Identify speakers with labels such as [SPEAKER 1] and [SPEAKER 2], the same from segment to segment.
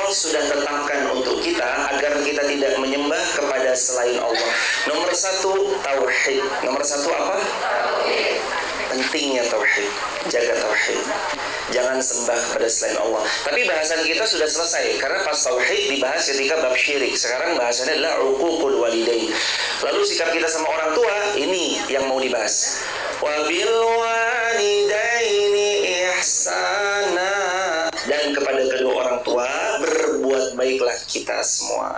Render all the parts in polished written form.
[SPEAKER 1] Allah sudah tetapkan untuk kita agar kita tidak menyembah kepada selain Allah. Nomor satu, tauhid. Nomor satu apa? Tauhid. Pentingnya tauhid. Jaga tauhid. Jangan sembah kepada selain Allah. Tapi bahasan kita sudah selesai karena pas tauhid dibahas ketika bab syirik. Sekarang bahasannya adalah uququl walidain. Lalu sikap kita sama orang tua, ini yang mau dibahas. Wabil walidaini ihsana. Dan kepada kedua orang tua berbuat baiklah kita semua.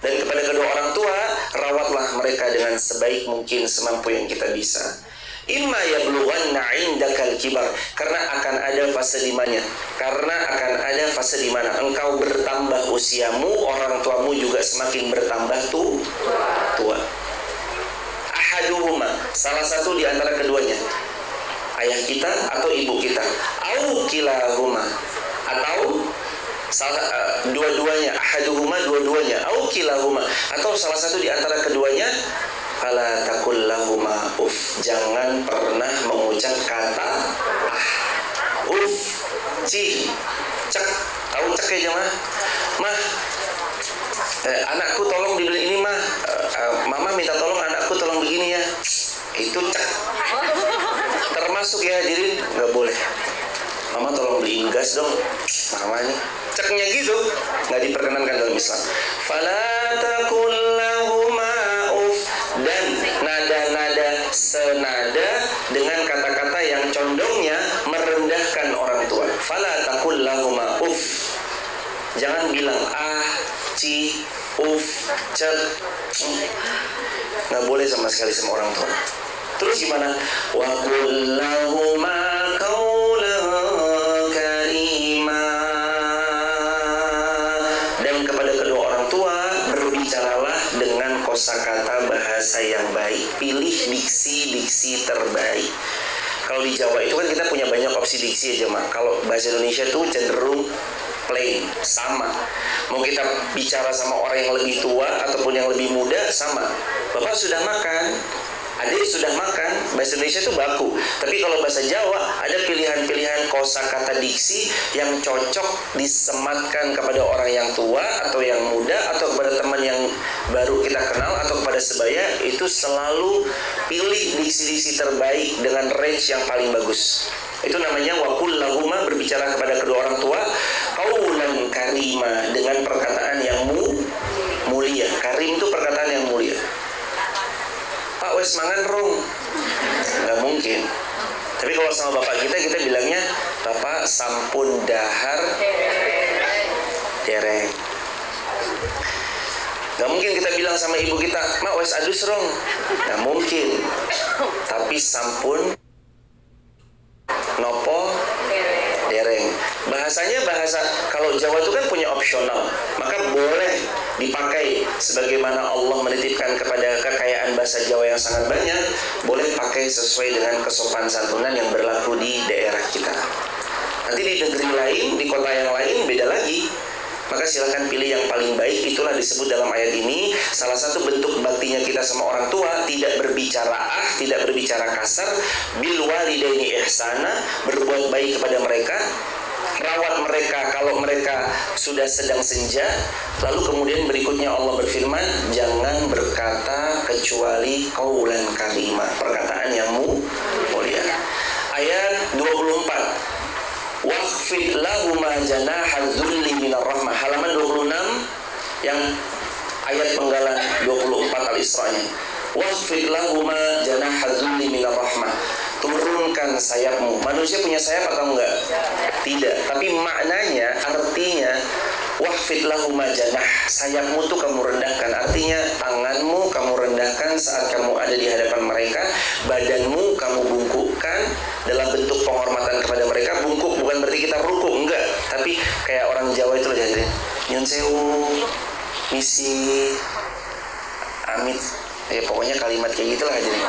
[SPEAKER 1] Dan kepada kedua orang tua rawatlah mereka dengan sebaik mungkin semampu yang kita bisa. Imma yablughanna 'indakal kibar, karena akan ada fase di mana engkau bertambah usiamu, orang tuamu juga semakin bertambah tua. Ahaduhuma, salah satu di antara keduanya, ayah kita atau ibu kita, au kilahuma, atau dua-duanya, ahaduhuma, dua-duanya, au kilahuma, atau salah satu di antara keduanya. Fala takul lahuma uf, jangan pernah mengucap kata uf, ci, cek. Tahu cek ya jemaah? Mah, anakku tolong dibeli ini mah. Mama minta tolong anakku tolong begini ya. Itu cek. Termasuk ya hadirin, nggak boleh. Mama tolong beliin gas dong. Mama nih. Ceknya gitu, nggak diperkenankan dalam Islam. Fala takul lahuma uf, dan nada-nada senada dengan kata-kata yang condongnya merendahkan orang tua. Fala takul lahuma uf, jangan bilang ci, uf, cek. Nggak boleh sama sekali sama orang tua. Terus gimana? Wa qul lahuma qawlan karima. Dan kepada kedua orang tua berbicaralah dengan kosakata bahasa yang baik. Pilih diksi terbaik. Kalau di Jawa itu kan kita punya banyak opsi diksi aja, Mak. Kalau bahasa Indonesia tuh cenderung plain, sama. Mau kita bicara sama orang yang lebih tua ataupun yang lebih muda, sama. Bapak sudah makan, adik sudah makan. Bahasa Indonesia itu baku. Tapi kalau bahasa Jawa ada pilihan-pilihan kosakata diksi yang cocok disematkan kepada orang yang tua atau yang muda atau kepada teman yang baru kita kenal atau kepada sebaya. Itu selalu pilih diksi-diksi terbaik dengan range yang paling bagus. Itu namanya waqul lahuma, berbicara kepada kedua orang tua qaulan karima, dengan perkataan yang mulia. Karim itu perkataan yang mulia. Pak wes mangan rong, nggak mungkin. Tapi kalau sama bapak kita bilangnya bapak sampun dahar dereng. Nggak mungkin kita bilang sama ibu kita, mak wes adus rong, nggak mungkin. Tapi sampun nopo dereng. Bahasanya bahasa, kalau Jawa itu kan punya opsional, maka boleh dipakai sebagaimana Allah menitipkan kepada kekayaan bahasa Jawa yang sangat banyak, boleh pakai sesuai dengan kesopan santunan yang berlaku di daerah kita. Nanti di negeri lain, di kota yang lain beda lagi. Maka silakan pilih yang paling baik. Itulah disebut dalam ayat ini salah satu bentuk baktinya kita sama orang tua, tidak berbicara tidak berbicara kasar. Bil walidaini ihsana, berbuat baik kepada mereka, rawat mereka kalau mereka sudah sedang senja. Lalu kemudian berikutnya Allah berfirman, jangan berkata kecuali qaulan karimah, perkataan yang mulia. Ayat 24, waqfid lahuma janaha dzulli minar rahmah, halaman 26 yang ayat penggalan 24 Al-Isra-nya. Waqfid lahuma janaha dzulli minar rahmah, turunkan sayapmu. Manusia punya sayap atau enggak? Tidak. Tapi maknanya, artinya waqfid lahuma janah, sayapmu tuh kamu rendahkan. Artinya tanganmu kamu rendahkan saat kamu ada di hadapan mereka, badanmu kamu bungkukkan dalam bentuk penghormatan kepada mereka. Bungkuk bukan berarti kita ruku, enggak. Tapi kayak orang Jawa itu loh, jadi nyun sewu, misi, amit, ya pokoknya kalimat kayak gitulah jadi.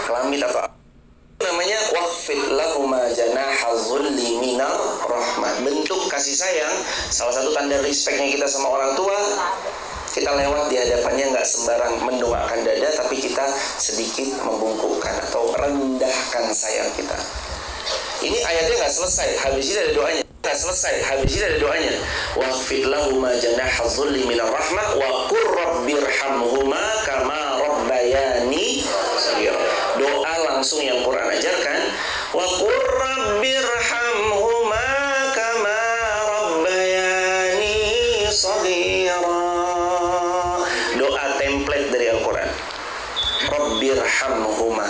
[SPEAKER 1] Kelamit apa? Namanya waqfid lahuma janaha dzulli minar rahmah. Bentuk kasih sayang, salah satu tanda respectnya kita sama orang tua, kita lewat di hadapannya nggak sembarang mendoakan dada, tapi kita sedikit membungkukkan atau rendahkan sayang kita. Ini ayatnya nggak selesai, habis ini ada doanya. Nggak selesai, habis ini ada doanya. Waqfid lahuma janaha dhulli minar rahmah wa qur rabbirhamhuma kama rabbayani shaghira. Doa langsung yang Quran ajarkan. Wa qur rabbirhamhuma kama rabbayani shaghira. Doa template dari Al-Quran. Rabbirhamhuma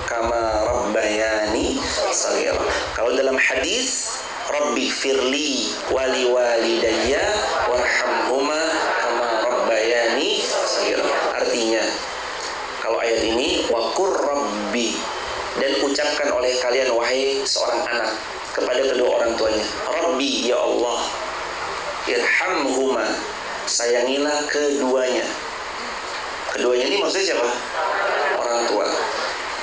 [SPEAKER 1] kama rabbayani shaghira. Kalau dalam hadis, Rabbi firli wali walidayya warhamhuma kama rabbayani shaghira. Artinya, kalau ayat ini waqur rabbi, dan ucapkan oleh kalian wahai seorang anak kepada kedua orang tuanya, Rabbi, ya Allah, irhamhuma, sayangilah keduanya. Keduanya ini maksudnya siapa? Orang tua.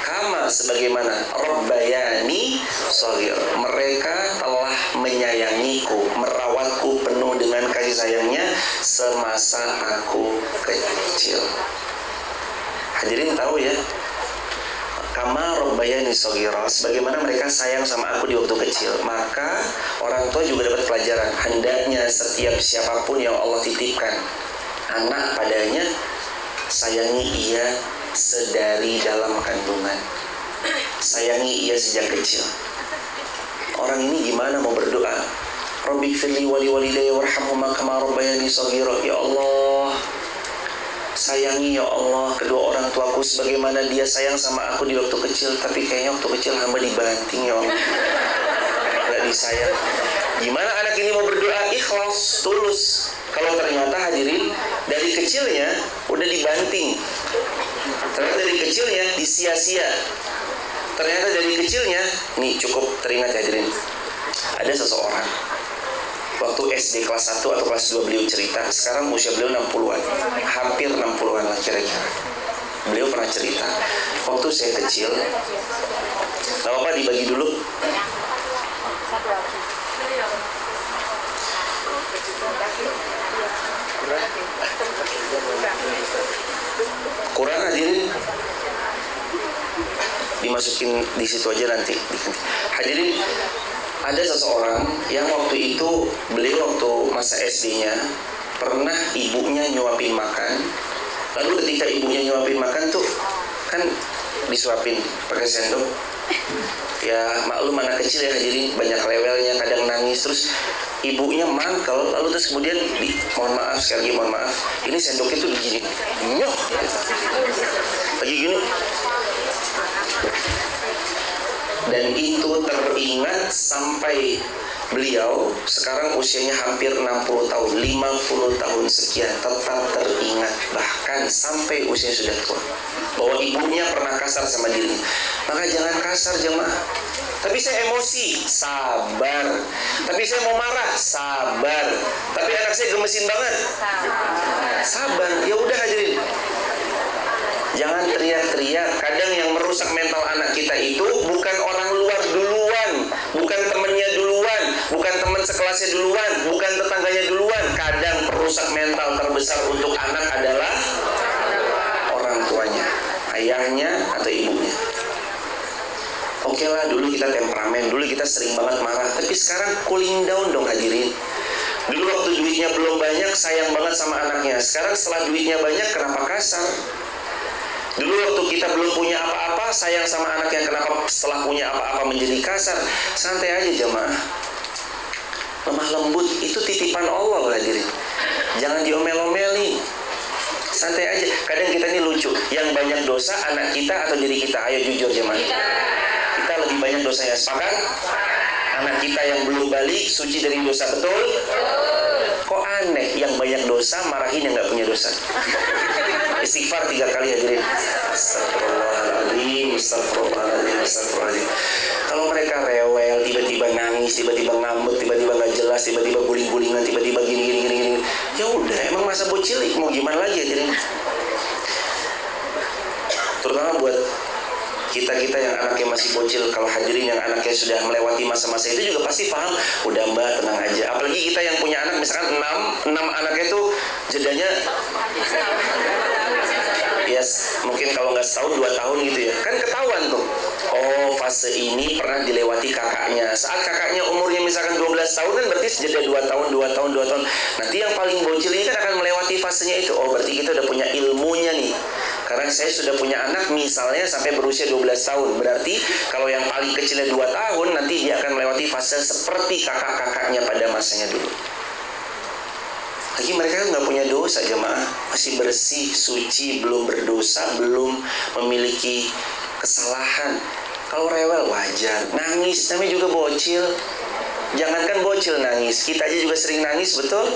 [SPEAKER 1] Kama, sebagaimana rabbayani shaghir, mereka telah menyayangiku, merawatku penuh dengan kasih sayangnya semasa aku kecil. Hadirin tahu ya, kama rabbayani shaghira, sebagaimana mereka sayang sama aku di waktu kecil. Maka orang tua juga dapat pelajaran, hendaknya setiap siapapun yang Allah titipkan anak padanya, sayangi ia sedari dalam kandungan, sayangi ia sejak kecil. Orang ini gimana mau berdoa, Rabbi firli wali walidayya warhamhuma kama rabbayani shaghira, ya Allah, sayangi ya Allah kedua orang tuaku sebagaimana dia sayang sama aku di waktu kecil. Tapi kayaknya waktu kecil hamba dibanting ya Allah, gak disayang. Gimana anak ini mau berdoa ikhlas, tulus, kalau ternyata hadirin dari kecilnya udah dibanting, ternyata dari kecilnya disia-sia, ternyata dari kecilnya. Nih cukup teringat ya hadirin, ada seseorang waktu SD kelas 1 atau kelas 2 beliau cerita, sekarang usia beliau 60-an, hampir 60-an lah kira-kira. Beliau pernah cerita, waktu saya kecil, gak apa-apa dibagi dulu. Quran hadirin dimasukin di situ aja nanti. Hadirin, ada seseorang yang waktu itu beliau waktu masa SD-nya pernah ibunya nyuapin makan. Lalu ketika ibunya nyuapin makan tuh kan disuapin pakai sendok. Ya maklum anak kecil ya hadirin, banyak rewelnya, kadang nangis. Terus ibunya mangkel, lalu terus kemudian mohon maaf, sekali lagi mohon maaf, ini sendoknya tuh begini, nyoh, lagi gini. Dan itu teringat sampai beliau sekarang usianya hampir 60 tahun, 50 tahun sekian, tetap teringat, bahkan sampai usia sudah tua, bahwa ibunya pernah kasar sama dirinya. Maka jangan kasar jemaah. Tapi saya emosi, sabar. Tapi saya mau marah, sabar. Tapi anak saya gemesin banget, sabar. Ya udah hadirin, jangan teriak-teriak. Kadang yang merusak mental anak kita itu bukan orang luar duluan, bukan temannya duluan, bukan teman sekelasnya duluan, bukan tetangganya duluan. Kadang perusak mental terbesar untuk anak adalah orang tuanya, ayahnya atau ibunya. Oke lah, dulu kita temperamen, dulu kita sering banget marah. Tapi sekarang cooling down dong hadirin. Dulu waktu duitnya belum banyak, sayang banget sama anaknya. Sekarang setelah duitnya banyak, kenapa kasar? Dulu waktu kita belum punya apa-apa, sayang sama anaknya, kenapa setelah punya apa-apa menjadi kasar? Santai aja jemaah. Lemah lembut, itu titipan Allah loh hadirin. Jangan diomel-omelin. Santai aja. Kadang kita ini lucu, yang banyak dosa anak kita atau diri kita? Ayo jujur jemaah. Kita lebih banyak dosanya, sepakat? Anak kita yang belum balik, suci dari dosa, betul? Kok aneh, yang banyak dosa marahin yang gak punya dosa? Istighfar 3 kali hadirin. Astagfirullahaladzim, astagfirullahaladzim, astagfirullahaladzim. Kalau mereka rewel, tiba-tiba nangis, tiba-tiba ngambek, tiba-tiba gak jelas, tiba-tiba guling-gulingan, tiba-tiba gini, ya udah, emang masa bocil mau gimana lagi hadirin? Terutama buat kita-kita yang anaknya masih bocil, kalau hadirin yang anaknya sudah melewati masa-masa itu juga pasti paham. Udah mbak, tenang aja. Apalagi kita yang punya anak, misalkan 6 anaknya itu jedanya yes, mungkin kalau nggak setahun 2 tahun gitu ya, kan ketahuan tuh. Oh, fase ini pernah dilewati kakak kakaknya. Saat kakaknya umurnya misalkan 12 tahun kan berarti jeda 2 tahun. Nanti yang paling bocil ini kan akan melewati fasenya itu. Oh, berarti kita udah punya ilmunya nih. Karena saya sudah punya anak misalnya sampai berusia 12 tahun. Berarti kalau yang paling kecilnya 2 tahun, nanti dia akan melewati fase seperti kakak-kakaknya pada masanya dulu. Lagi mereka kan nggak punya dosa, jemaah. Masih bersih, suci, belum berdosa, belum memiliki kesalahan. Kalau rewel wajar. Nangis, namanya juga bocil. Jangankan bocil nangis, kita aja juga sering nangis, betul?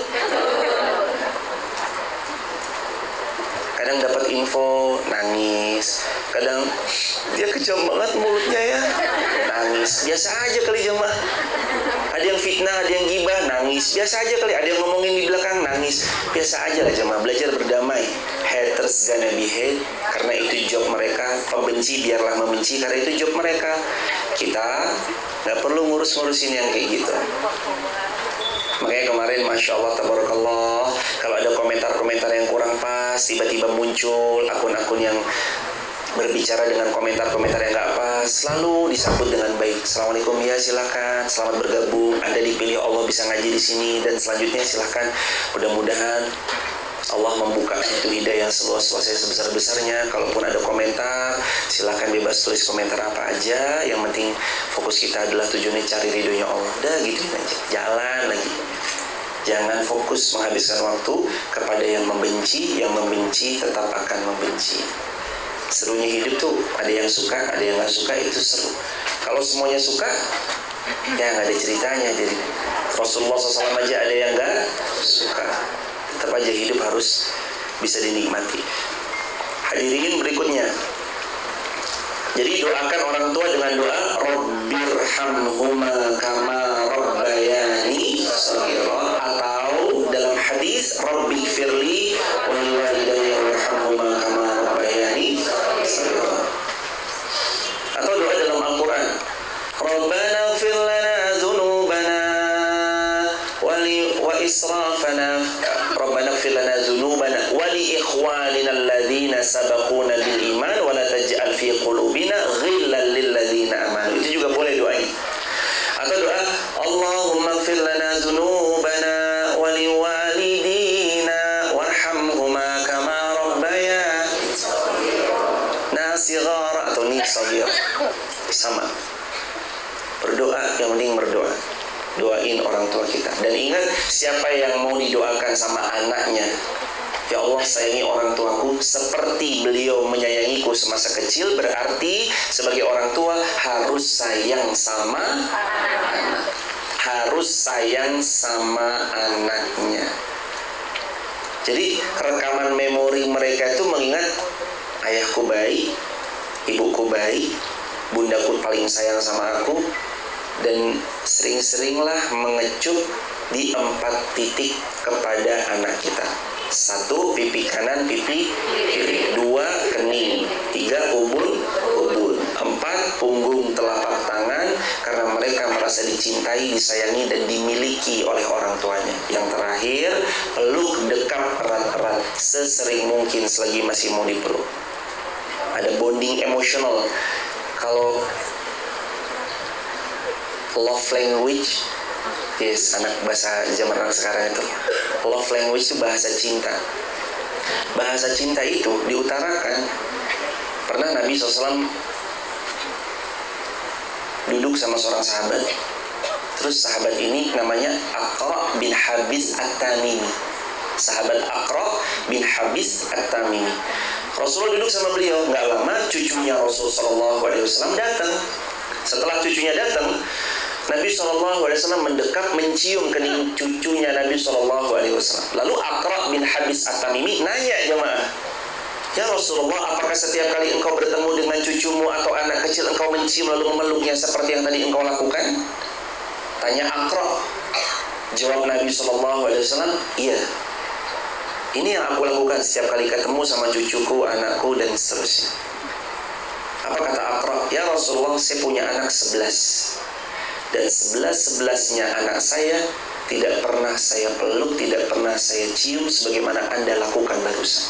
[SPEAKER 1] Kadang dapat info, nangis. Kadang dia kejam banget mulutnya ya, nangis. Biasa aja kali jemaah. Ada yang fitnah, ada yang gibah, nangis. Biasa aja kali. Ada yang ngomongin di belakang, nangis. Biasa aja lah jemaah. Belajar berdamai. Haters gonna be hate, karena itu job mereka. Pembenci biarlah membenci, karena itu job mereka. Kita nggak perlu ngurus-ngurusin yang kayak gitu. Makanya kemarin Masya Allah Tabarakallah, kalau ada komentar-komentar yang kurang pas, tiba-tiba muncul akun-akun yang berbicara dengan komentar-komentar yang gak pas, selalu disambut dengan baik. Assalamualaikum, ya silakan, selamat bergabung, Anda dipilih Allah bisa ngaji di sini, dan selanjutnya silakan. Mudah-mudahan Allah membuka pintu hidayah seluas-luasnya, sebesar-besarnya. Kalaupun ada komentar, silakan bebas tulis komentar apa aja. Yang penting fokus kita adalah tujuannya cari ridhonya Allah. Udah gituin aja, jalan lagi. Jangan fokus menghabiskan waktu kepada yang membenci tetap akan membenci. Serunya hidup tuh ada yang suka, ada yang nggak suka, itu seru. Kalau semuanya suka, ya nggak ada ceritanya. Jadi Rasulullah SAW aja ada yang nggak suka. Tetap aja hidup harus bisa dinikmati. Hadirin berikutnya. Jadi doakan orang tua dengan doa Rabbirhamhuma kama rabbayani shaghira, atau dalam hadis Rabbighfirli wa liwalidayya warhamhuma kama rabbayani shaghira. Atau doa dalam Al-Qur'an, Rabbana ighfir lana dzunubana wa israfana, Rabbana ighfir lana dzunubana wa li ikhwanina alladzina sabaquna bil iman wa la taj'al fi qulubina ghillan lil ladzina amanu. Itu juga boleh doanya. Atau doa Allahumma ighfir lana dzunubana wa li walidina warhamhuma kama rabbayana shighara, atau ni shaghira. Sama. Berdoa, yang penting berdoa. Doain orang tua kita. Dan ingat, siapa yang mau didoakan sama anaknya, ya Allah sayangi orang tuaku seperti beliau menyayangiku semasa kecil, berarti sebagai orang tua harus sayang sama anak. Harus sayang sama anaknya. Jadi rekaman memori mereka itu mengingat ayahku baik, ibuku baik, bundaku paling sayang sama aku, dan sering-seringlah mengecup di 4 titik kepada anak kita. 1, pipi kanan, pipi kiri. 2, kening. 3, ubun. 4, punggung telapak tangan, karena mereka merasa dicintai, disayangi, dan dimiliki oleh orang tuanya. Yang terakhir, peluk, dekap erat-erat sesering mungkin selagi masih mau dipeluk. Ada bonding emosional. Kalau love language, yes, anak bahasa zaman sekarang itu, love language itu bahasa cinta. Bahasa cinta itu diutarakan. Pernah Nabi SAW duduk sama seorang sahabat. Terus sahabat ini namanya Aqra bin Habis At-Tamimi. Sahabat Aqra bin Habis At-Tamimi. Rasulullah duduk sama beliau. Nggak lama cucunya Rasulullah SAW datang. Setelah cucunya datang, Nabi SAW mendekat mencium kening cucunya Nabi SAW. Lalu Aqra bin Habis At-Tamimi nanya jemaah, ya Rasulullah, apakah setiap kali engkau bertemu dengan cucumu atau anak kecil engkau mencium lalu memeluknya seperti yang tadi engkau lakukan? Tanya Aqra. Jawab Nabi SAW, iya. Ini yang aku lakukan setiap kali ketemu sama cucuku, anakku, dan seterusnya. Apa kata Aqra? Ya Rasulullah, saya punya anak 11. Dan 11-11-nya anak saya tidak pernah saya peluk, tidak pernah saya cium sebagaimana Anda lakukan barusan.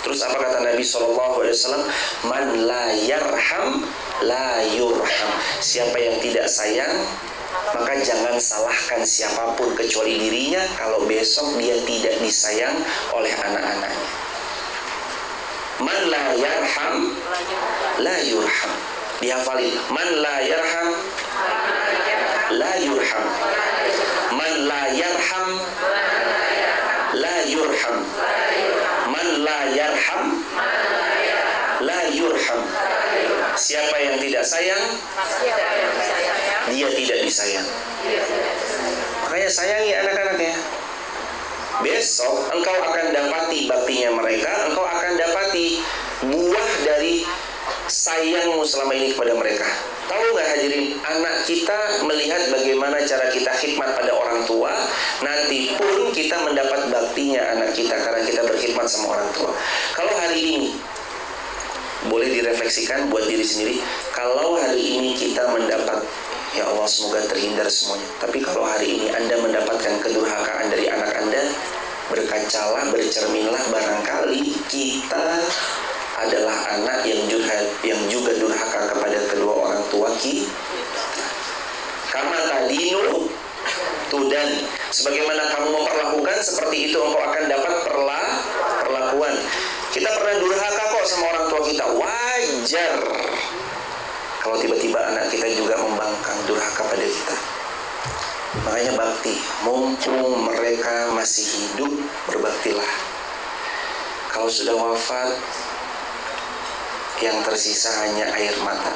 [SPEAKER 1] Terus apa kata Nabi SAW? Man la yarham la yurham. Siapa yang tidak sayang, maka jangan salahkan siapapun kecuali dirinya kalau besok dia tidak disayang oleh anak-anaknya. Man la yarham la yurham. Dihafalin. Man la yarham la yurham. Man la yarham la yurham. Man la yarham la yurham. Siapa yang tidak sayang, dia tidak disayang. Makanya sayangi anak-anaknya. Besok engkau akan dapati baktinya mereka, engkau akan dapati buah dari sayangmu selama ini kepada mereka. Tahu nggak hadirin, anak kita melihat bagaimana cara kita khidmat pada orang tua, nanti pun kita mendapat baktinya anak kita karena kita berkhidmat sama orang tua. Kalau hari ini, boleh direfleksikan buat diri sendiri, kalau hari ini kita mendapat, ya Allah semoga terhindar semuanya, tapi kalau hari ini Anda mendapatkan kedurhakaan dari anak Anda, berkacalah, bercerminlah, barangkali kita adalah anak yang juga durhaka kepada kedua orang tua kita. Kama tadinu tudan, sebagaimana kamu memperlakukan, seperti itu engkau akan dapat perlakuan. Kita pernah durhaka kok sama orang tua kita, wajar kalau tiba-tiba anak kita juga membangkang durhaka pada kita. Makanya bakti, mumpung mereka masih hidup, berbaktilah. Kalau sudah wafat, yang tersisa hanya air mata.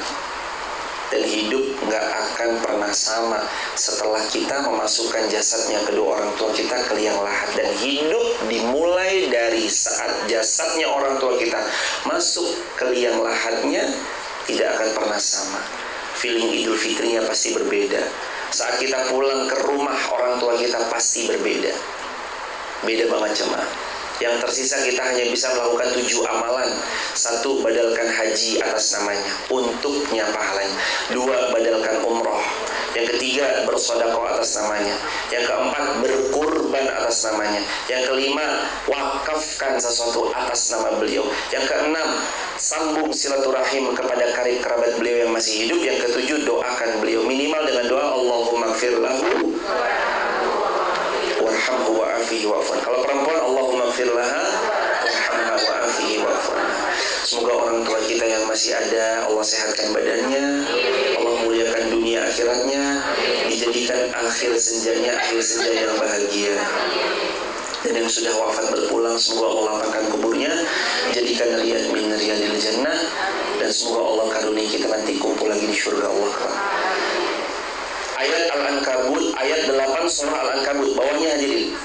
[SPEAKER 1] Dan hidup gak akan pernah sama setelah kita memasukkan jasadnya kedua orang tua kita ke liang lahat. Dan hidup dimulai dari saat jasadnya orang tua kita masuk ke liang lahatnya, tidak akan pernah sama. Feeling Idul Fitrinya pasti berbeda. Saat kita pulang ke rumah orang tua kita pasti berbeda. Beda banget jemaah. Yang tersisa kita hanya bisa melakukan 7 amalan. 1, badalkan haji atas namanya, untuknya pahalanya. 2, badalkan umroh. Yang ketiga, bersedekah atas namanya. Yang keempat, berkurban atas namanya. Yang kelima, wakafkan sesuatu atas nama beliau. Yang keenam, sambung silaturahim kepada karib kerabat beliau yang masih hidup. Yang ketujuh, doakan beliau minimal dengan doa Allahumma gfir lahu warhamhu wa'afihi wa'afwan. Kalau perempuan, Allahumma gfir laha warhamha wa'afihi wa'afwan. Semoga orang tua kita yang masih ada, Allah sehatkan badannya, Allah muliakan dunia akhiratnya, dijadikan akhir senjanya akhir senja yang bahagia. Dan yang sudah wafat berpulang, semoga Allah lapangkan kuburnya, jadikan riyad min riyadil jannah, dan semoga Allah karuniai kita nanti kumpul lagi di surga Allah. Ayat Al-Ankabut, ayat 8 surah Al-Ankabut, bawahnya hadirin.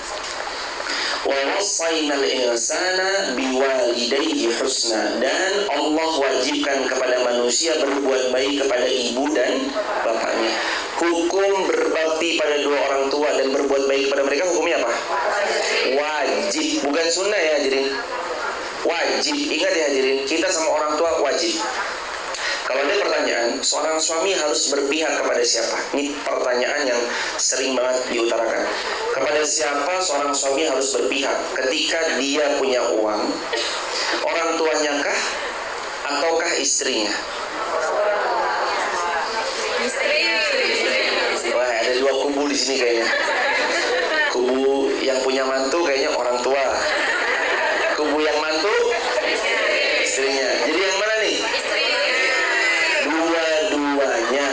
[SPEAKER 1] Wa wassaynal insana biwalidayhi husna, dan Allah wajibkan kepada manusia berbuat baik kepada ibu dan bapaknya. Hukum berbakti pada dua orang tua dan berbuat baik kepada mereka hukumnya apa? Wajib, bukan sunnah ya hadirin. Wajib, ingat ya hadirin, kita sama orang tua wajib. Kalau ada pertanyaan, seorang suami harus berpihak kepada siapa? Ini pertanyaan yang sering banget diutarakan. Kepada siapa seorang suami harus berpihak ketika dia punya uang? Orang tuanya kah? Ataukah istrinya? Wah, ada 2 kubu di sini kayaknya. Kubu yang punya mantu kayaknya orang tua. Kubu yang mantu istrinya. Jadi yang mana nih? Dua-duanya.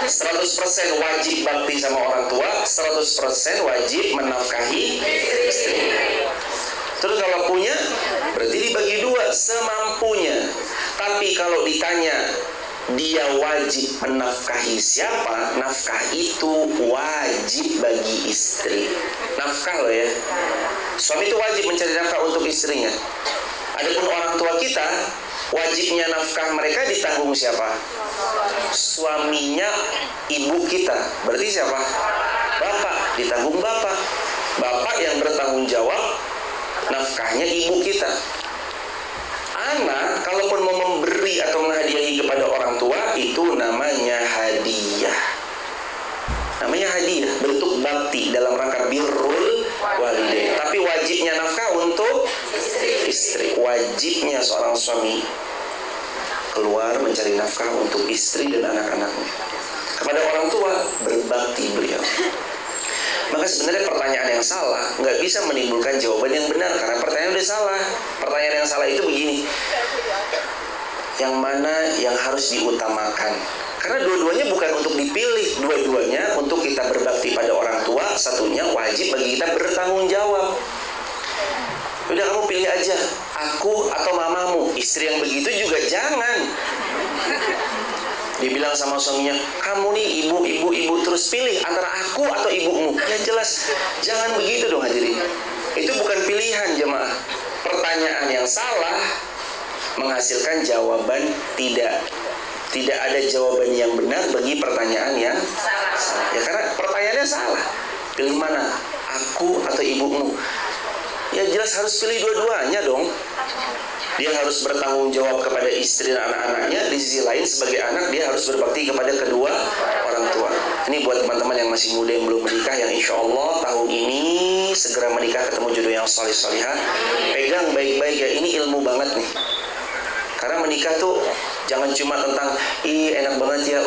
[SPEAKER 1] 100% wajib bakti sama orang tua, 100% wajib menafkahi istri. Terus kalau punya, berarti dibagi 2 semampunya. Tapi kalau ditanya dia wajib menafkahi siapa, nafkah itu wajib bagi istri. Nafkah loh ya. Suami itu wajib mencari nafkah untuk istrinya. Adapun orang tua kita, wajibnya nafkah mereka ditanggung siapa? Suaminya ibu kita. Berarti siapa? Bapak, ditanggung bapak. Bapak yang bertanggung jawab nafkahnya ibu kita. Anak kalaupun mau memberi atau menghadiahi kepada orang tua, itu namanya hadiah. Namanya hadiah, bentuk bakti dalam rangka birrul walidain. Tapi wajibnya nafkah untuk istri. Wajibnya seorang suami keluar mencari nafkah untuk istri dan anak-anaknya. Kepada orang tua, berbakti beliau. Maka sebenarnya pertanyaan yang salah nggak bisa menimbulkan jawaban yang benar, karena pertanyaan udah salah. Pertanyaan yang salah itu begini, yang mana yang harus diutamakan? Karena dua-duanya bukan untuk dipilih, dua-duanya untuk kita berbakti pada orang tua. Satunya wajib bagi kita bertanggung jawab. Udah, kamu pilih aja, aku atau mamamu. Istri yang begitu juga jangan. Dia bilang sama suaminya, kamu nih ibu, terus pilih antara aku atau ibumu. Ya jelas, jangan begitu dong hadirin. Itu bukan pilihan jemaah. Pertanyaan yang salah menghasilkan jawaban tidak. Tidak ada jawaban yang benar bagi pertanyaan yang salah. Ya karena pertanyaannya salah. Pilih mana? Aku atau ibumu? Ya jelas harus pilih dua-duanya dong. Dia harus bertanggung jawab kepada istri dan anak-anaknya. Di sisi lain sebagai anak dia harus berbakti kepada kedua orang tua. Ini buat teman-teman yang masih muda yang belum menikah, yang insya Allah tahun ini segera menikah ketemu jodoh yang salih-salihah. Pegang baik-baik ya, ini ilmu banget nih. Karena menikah tuh jangan cuma tentang enak banget ya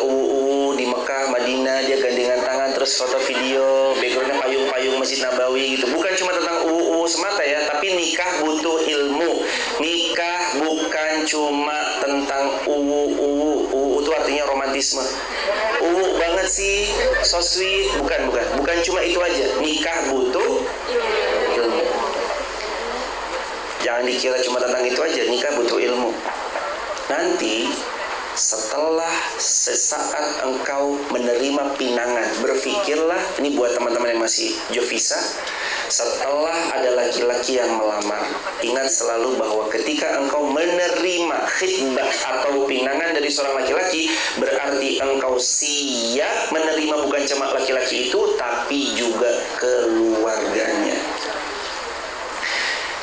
[SPEAKER 1] di Mekah, Madinah dia gandengan tangan terus foto video, backgroundnya payung-payung Masjid Nabawi gitu. Bukan cuma tentang semata ya, tapi nikah butuh ilmu. Nikah bukan cuma tentang itu artinya romantisme. Banget sih, so sweet, bukan cuma itu aja. Nikah butuh ilmu. Jangan dikira cuma tentang itu aja, nikah butuh ilmu. Nanti setelah sesaat engkau menerima pinangan, berpikirlah, ini buat teman-teman yang masih jovisa, setelah ada laki-laki yang melamar, ingat selalu bahwa ketika engkau menerima khitbah atau pinangan dari seorang laki-laki, berarti engkau siap menerima bukan cuma laki-laki itu, tapi juga keluarganya.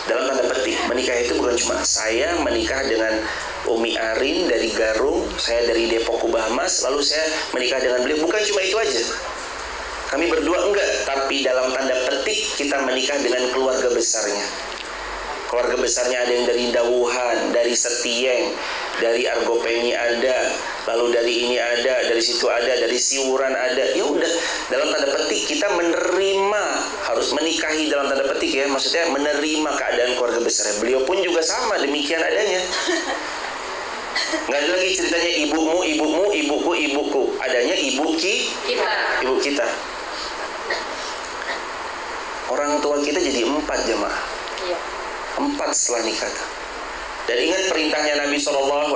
[SPEAKER 1] Dalam tanda petik, menikah itu bukan cuma saya menikah dengan Umi Arin dari Garung, saya dari Depok Kubah Mas, lalu saya menikah dengan beliau. Bukan cuma itu aja. Kami berdua enggak, tapi dalam tanda petik kita menikah dengan keluarga besarnya. Keluarga besarnya ada yang dari Dawuhan, dari Setieng, dari Argopeni ada, lalu dari ini ada, dari situ ada, dari Siwuran ada. Ya udah, dalam tanda petik kita menerima, harus menikahi dalam tanda petik ya, maksudnya menerima keadaan keluarga besarnya. Beliau pun juga sama, demikian adanya. Nggak ada lagi ceritanya ibumu, ibuku, ibuku. Adanya ibu kita. Orang tua kita jadi 4 jemaah. 4 setelah nikah. Dan ingat perintahnya Nabi SAW,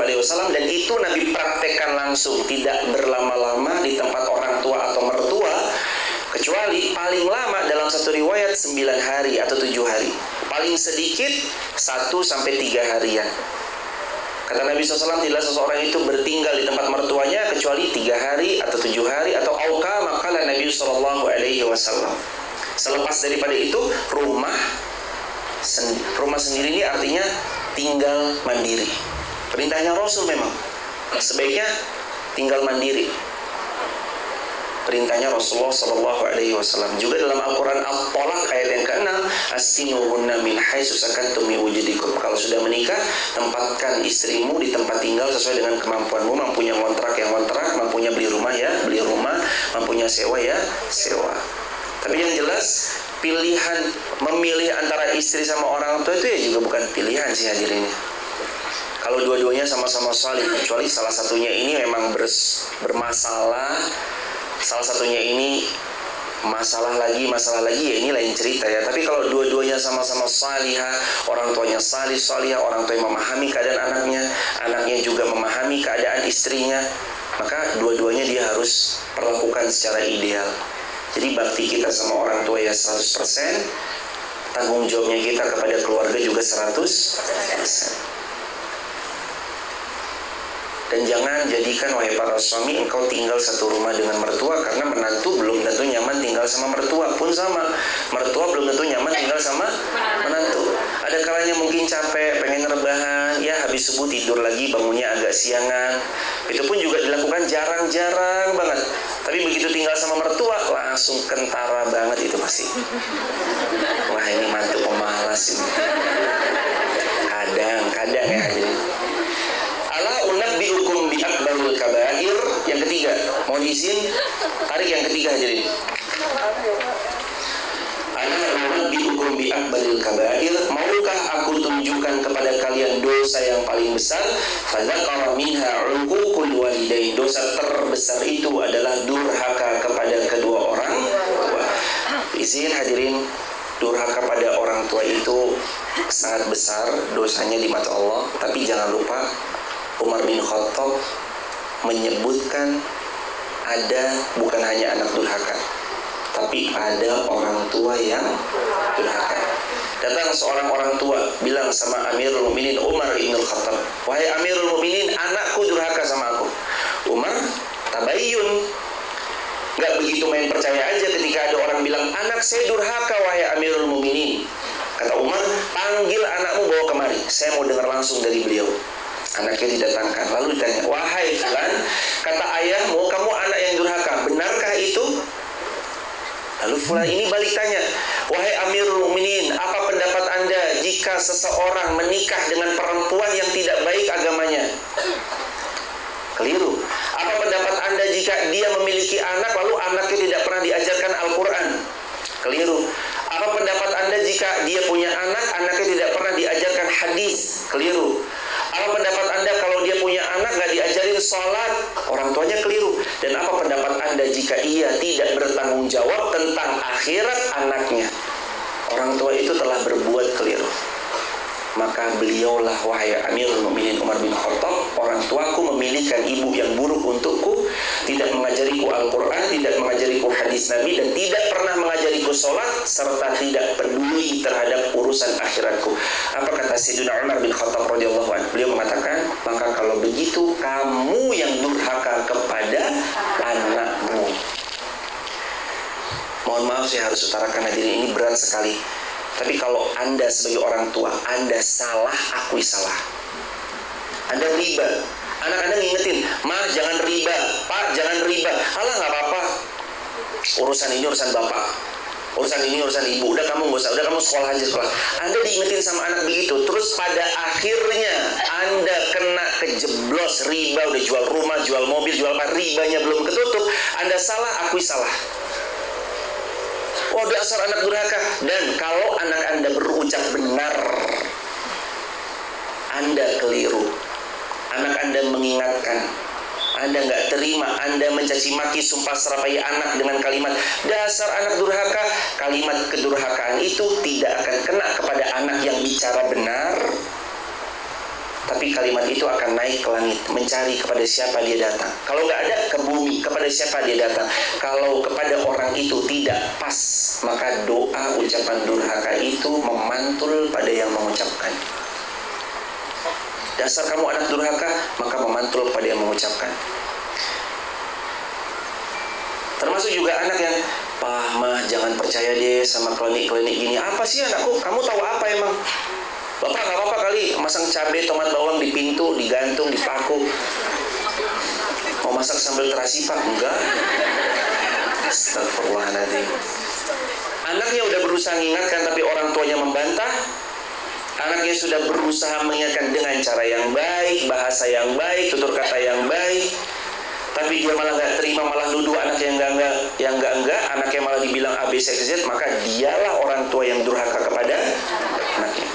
[SPEAKER 1] dan itu Nabi praktekkan langsung, tidak berlama-lama di tempat orang tua atau mertua, kecuali paling lama dalam satu riwayat 9 hari atau 7 hari. Paling sedikit 1-3 harian. Kata Nabi SAW, tidak seseorang itu bertinggal di tempat mertuanya kecuali 3 hari atau 7 hari atau auka, maka Nabi SAW. Selepas daripada itu, rumah sendiri ini artinya tinggal mandiri. Perintahnya Rasul memang sebaiknya tinggal mandiri. Perintahnya Rasulullah SAW. Juga dalam Al-Quran At-Tolak ayat yang ke-6, askinuhunna min haitsu sakantum min wujudikum. Kalau sudah menikah, tempatkan istrimu di tempat tinggal sesuai dengan kemampuanmu. Mampunya ngontrak ya ngontrak, mampunya beli rumah ya beli rumah, mampunya sewa ya sewa. Tapi yang jelas, pilihan memilih antara istri sama orang tua itu ya juga bukan pilihan sih hadirin. Kalau dua-duanya sama-sama salih, kecuali salah satunya ini memang bermasalah, salah satunya ini masalah lagi ya ini lain cerita ya. Tapi kalau dua-duanya sama-sama salihah, orang tuanya salihah, orang tua yang memahami keadaan anaknya juga memahami keadaan istrinya, maka dua-duanya dia harus perlakukan secara ideal. Jadi bakti kita sama orang tua ya 100%, tanggung jawabnya kita kepada keluarga juga 100%. Dan jangan jadikan, wahai para suami, engkau tinggal satu rumah dengan mertua, karena menantu belum tentu nyaman tinggal sama mertua. Pun sama, mertua belum tentu nyaman tinggal sama menantu. Ada kalanya mungkin capek, pengen rebahan, ya habis subuh tidur lagi, bangunnya agak siangan. Itu pun juga dilakukan jarang-jarang banget. Tapi begitu tinggal sama mertua, langsung kentara banget itu pasti. Wah, ini mantu pemalas ini. Kadang ya. Ala unabbiukum Mohon izin, tarik yang ketiga hadirin. Ana biukum bi akbaril kabair, maukah aku tunjukkan kepada kalian dosa yang paling besar? Fadzakara minha uququl walidain. Dosa terbesar itu adalah durhaka kepada kedua orang tua. Izin hadirin, durhaka pada orang tua itu sangat besar dosanya di mata Allah. Tapi jangan lupa Umar bin Khattab menyebutkan ada bukan hanya anak durhaka, tapi ada orang tua yang durhaka. Datang seorang orang tua bilang sama Amirul Mukminin Umar bin Khattab, "Wahai Amirul Mukminin, anakku durhaka sama aku." Umar tabayyun, nggak begitu main percaya aja ketika ada orang bilang anak saya durhaka wahai Amirul Mukminin. Kata Umar, "Panggil anakmu, bawa kemari, saya mau dengar langsung dari beliau." Anaknya didatangkan, lalu ditanya, "Wahai fulan, kata ayahmu kamu anak yang durhaka, benarkah itu?" Lalu fulan ini balik tanya, "Wahai Amirul Mukminin, apa pendapat Anda jika seseorang menikah dengan perempuan yang tidak baik agamanya?" Keliru. "Apa pendapat Anda jika dia memiliki anak lalu anaknya tidak pernah diajarkan Al-Quran?" Keliru. "Apa pendapat Anda jika dia punya anak, anaknya tidak pernah diajarkan hadis?" Keliru. "Apa pendapat Anda kalau dia punya anak gak diajarin sholat?" Orang tuanya keliru. "Dan apa pendapat Anda jika ia tidak bertanggung jawab tentang akhirat anaknya?" Orang tua itu telah berbuat keliru. Maka beliaulah, wahai Amirul Mukminin Umar bin Khattab, "Orang tuaku memilihkan ibu yang buruk untukku, tidak mengajariku Al-Quran, tidak mengajariku hadis Nabi, dan tidak pernah mengajariku sholat, serta tidak peduli terhadap urusan akhiratku." Apa kata Sayyidina Umar bin Khattab radhiyallahu anhu? Beliau mengatakan, "Maka kalau begitu kamu yang durhaka kepada anakmu." Mohon maaf saya harus utarakan hadirin, ini berat sekali. Tapi kalau Anda sebagai orang tua, Anda salah, akui salah. Anda riba, anak Anda ngingetin, "Mah jangan riba, Pak jangan riba." "Alah nggak apa-apa, urusan ini urusan bapak, urusan ini urusan ibu, udah kamu nggak usah, udah kamu sekolah aja sekolah." Anda diingetin sama anak begitu, terus pada akhirnya Anda kena kejeblos riba, udah jual rumah, jual mobil, jual apa, ribanya belum ketutup. Anda salah, akui salah. Oh, dasar anak durhaka. Dan kalau anak Anda berucap benar, Anda keliru. Anak Anda mengingatkan, Anda nggak terima, Anda mencaci maki, sumpah serapai anak dengan kalimat dasar anak durhaka. Kalimat kedurhakaan itu tidak akan kena kepada anak yang bicara benar, tapi kalimat itu akan naik ke langit, mencari kepada siapa dia datang. Kalau nggak ada, ke bumi, kepada siapa dia datang. Kalau kepada orang itu tidak pas, maka doa ucapan durhaka itu memantul pada yang mengucapkan. Dasar kamu anak durhaka, maka memantul pada yang mengucapkan. Termasuk juga anak yang, "Pak, Mah, jangan percaya deh sama klinik-klinik gini." "Apa sih anakku? Kamu tahu apa emang?" "Bapak nggak apa-apa kali masang cabai, tomat, bawang di pintu, digantung, dipaku. Mau masak sambal terasi Pak?" "Enggak." Astagfirullahaladzim. Anaknya udah berusaha mengingatkan tapi orang tuanya membantah. Anaknya sudah berusaha mengingatkan dengan cara yang baik, bahasa yang baik, tutur kata yang baik, tapi dia malah nggak terima, malah nuduh anaknya yang enggak, anaknya malah dibilang A, B, C, Z. Maka dialah orang tua yang durhaka kepada anaknya.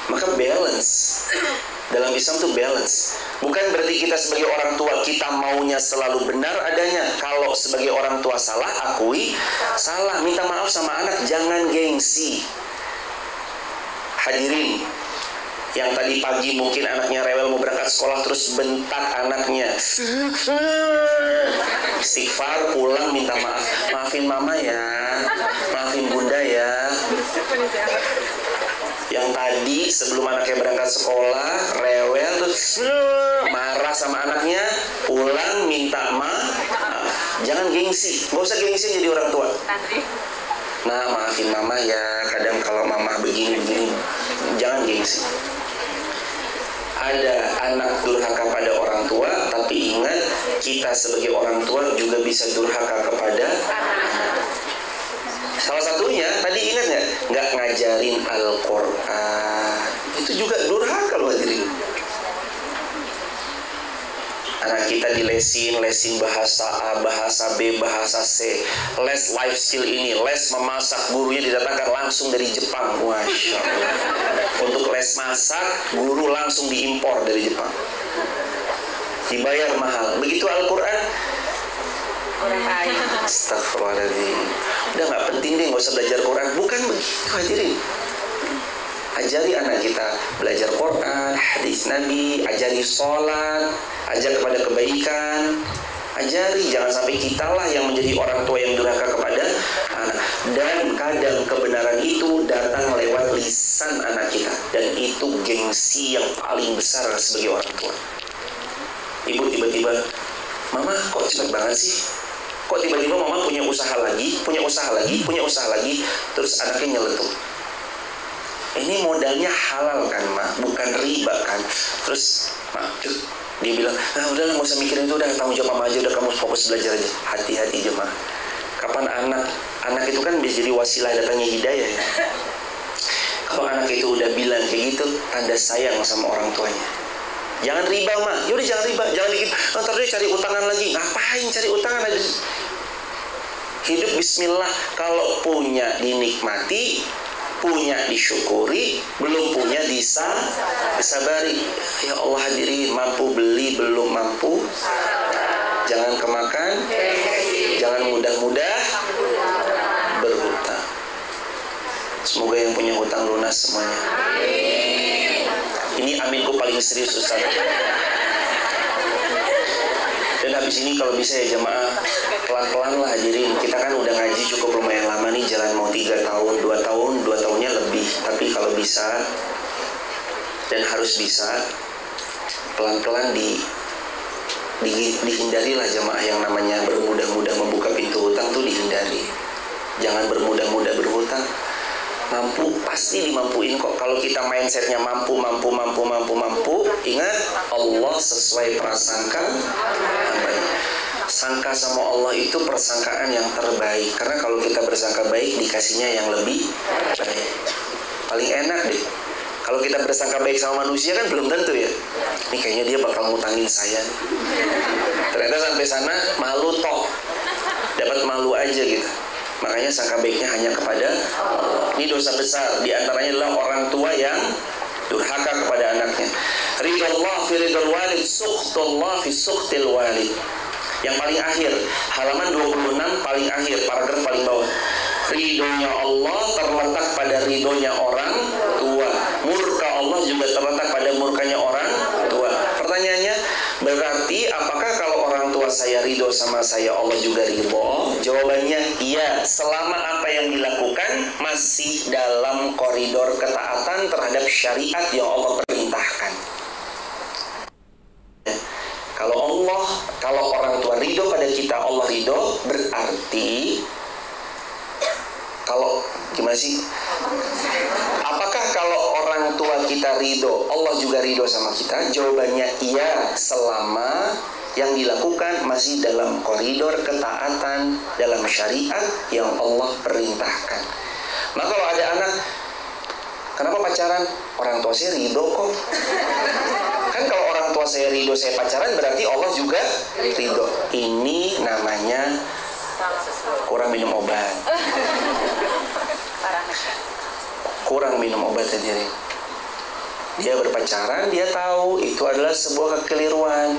[SPEAKER 1] Maka balance dalam Islam tuh balance. Bukan berarti kita sebagai orang tua kita maunya selalu benar adanya. Kalau sebagai orang tua salah, akui salah, minta maaf sama anak, jangan gengsi. Hadirin, yang tadi pagi mungkin anaknya rewel mau berangkat sekolah terus bentak anaknya, istighfar, pulang minta maaf, "Maafin mama ya, maafin bunda ya." Yang tadi sebelum anaknya berangkat sekolah rewel terus marah sama anaknya, pulang minta maaf. Jangan gengsi, nggak usah gengsi jadi orang tua. "Nah, maafin mama ya, kadang kalau mama begini-begini." Jangan gengsi. Ada anak durhaka pada orang tua, tapi ingat, kita sebagai orang tua juga bisa durhaka kepada anak. Salah satunya, tadi ingat nggak ngajarin Al-Quran. Itu juga durhaka loh hadirin. Anak kita dilesin bahasa A, bahasa B, bahasa C, les life skill ini, les memasak, gurunya didatangkan langsung dari Jepang. Masya Allah. Untuk les masak, guru langsung diimpor dari Jepang. Dibayar mahal. Begitu Al-Quran. Astagfirullahaladzim. Udah gak penting deh, gak usah belajar Quran. Bukan begitu, hadirin. Ajari anak kita belajar Quran, hadis Nabi, ajari sholat, ajak kepada kebaikan, ajari. Jangan sampai kitalah yang menjadi orang tua yang durhaka kepada anak. Dan kadang kebenaran itu datang lewat lisan anak kita, dan itu gengsi yang paling besar sebagai orang tua. Ibu tiba-tiba, mama kok cepet banget sih? Kok tiba-tiba mama punya usaha lagi, terus anaknya nyeletuk. Ini modalnya halal kan, Ma? Bukan riba kan? Terus, Ma, dia bilang, udahlah gak usah mikirin itu, udah tanggung jawab mama aja, udah kamu fokus belajar aja. Hati-hati jemaah. Kapan anak itu kan bisa jadi wasilah datangnya hidayah ya. Kalau anak itu udah bilang kayak gitu, tanda sayang sama orang tuanya. Jangan riba, Ma. Yaudah jangan riba, jangan dikit. Ntar dia cari utangan lagi. Ngapain cari utangan aja? Hidup bismillah. Kalau punya dinikmati, punya disyukuri, belum punya disabari. Ya Allah hadirin, mampu beli belum mampu, jangan kemakan, jangan mudah-mudah berhutang. Semoga yang punya hutang lunas semuanya. Ini aminku paling serius Ustaz. Dan habis ini kalau bisa ya jemaah, pelan-pelan lah hadirin. Kita kan udah ngaji cukup lumayan lama nih, jalan mau 3 tahun, 2 tahunnya lebih. Tapi kalau bisa dan harus bisa, pelan-pelan dihindari lah jemaah yang namanya bermudah-mudah membuka pintu hutang tuh dihindari. Jangan bermudah-mudah berhutang. Mampu pasti dimampuin kok. Kalau kita mindsetnya mampu, ingat Allah sesuai prasangka hambanya. Sangka sama Allah itu persangkaan yang terbaik. Karena kalau kita bersangka baik, dikasihnya yang lebih baik. Paling enak deh. Kalau kita bersangka baik sama manusia kan belum tentu ya. Ini kayaknya dia bakal ngutangin saya nih. Ternyata sampai sana malu toh. Dapat malu aja gitu. Makanya sangka baiknya hanya kepada Allah. Ini dosa besar. Di antaranya adalah orang tua yang durhaka kepada anaknya. Ridallah fi ridal walid, sukhtullah fi sukhtil walid. Yang paling akhir, halaman 26 paling akhir, paragraf paling bawah. Ridhonya Allah terletak pada ridhonya orang tua. Murka Allah juga terletak pada murkanya orang tua. Pertanyaannya, berarti apakah kalau orang tua saya ridho sama saya, Allah juga ridho? Jawabannya iya, selama apa yang dilakukan masih dalam koridor ketaatan terhadap syariat yang Allah perintahkan. Kalau orang tua ridho pada kita, Allah ridho, berarti kalau gimana sih? Apakah kalau orang tua kita ridho, Allah juga ridho sama kita? Jawabannya iya, selama yang dilakukan masih dalam koridor ketaatan dalam syariat yang Allah perintahkan. Maka kalau ada anak, kenapa pacaran? Orang tua saya ridho kok. Kan kalau orang tua saya ridho saya pacaran, berarti Allah juga ridho. Ini namanya kurang minum obat. Kurang minum obat sendiri. Dia berpacaran, dia tahu itu adalah sebuah kekeliruan.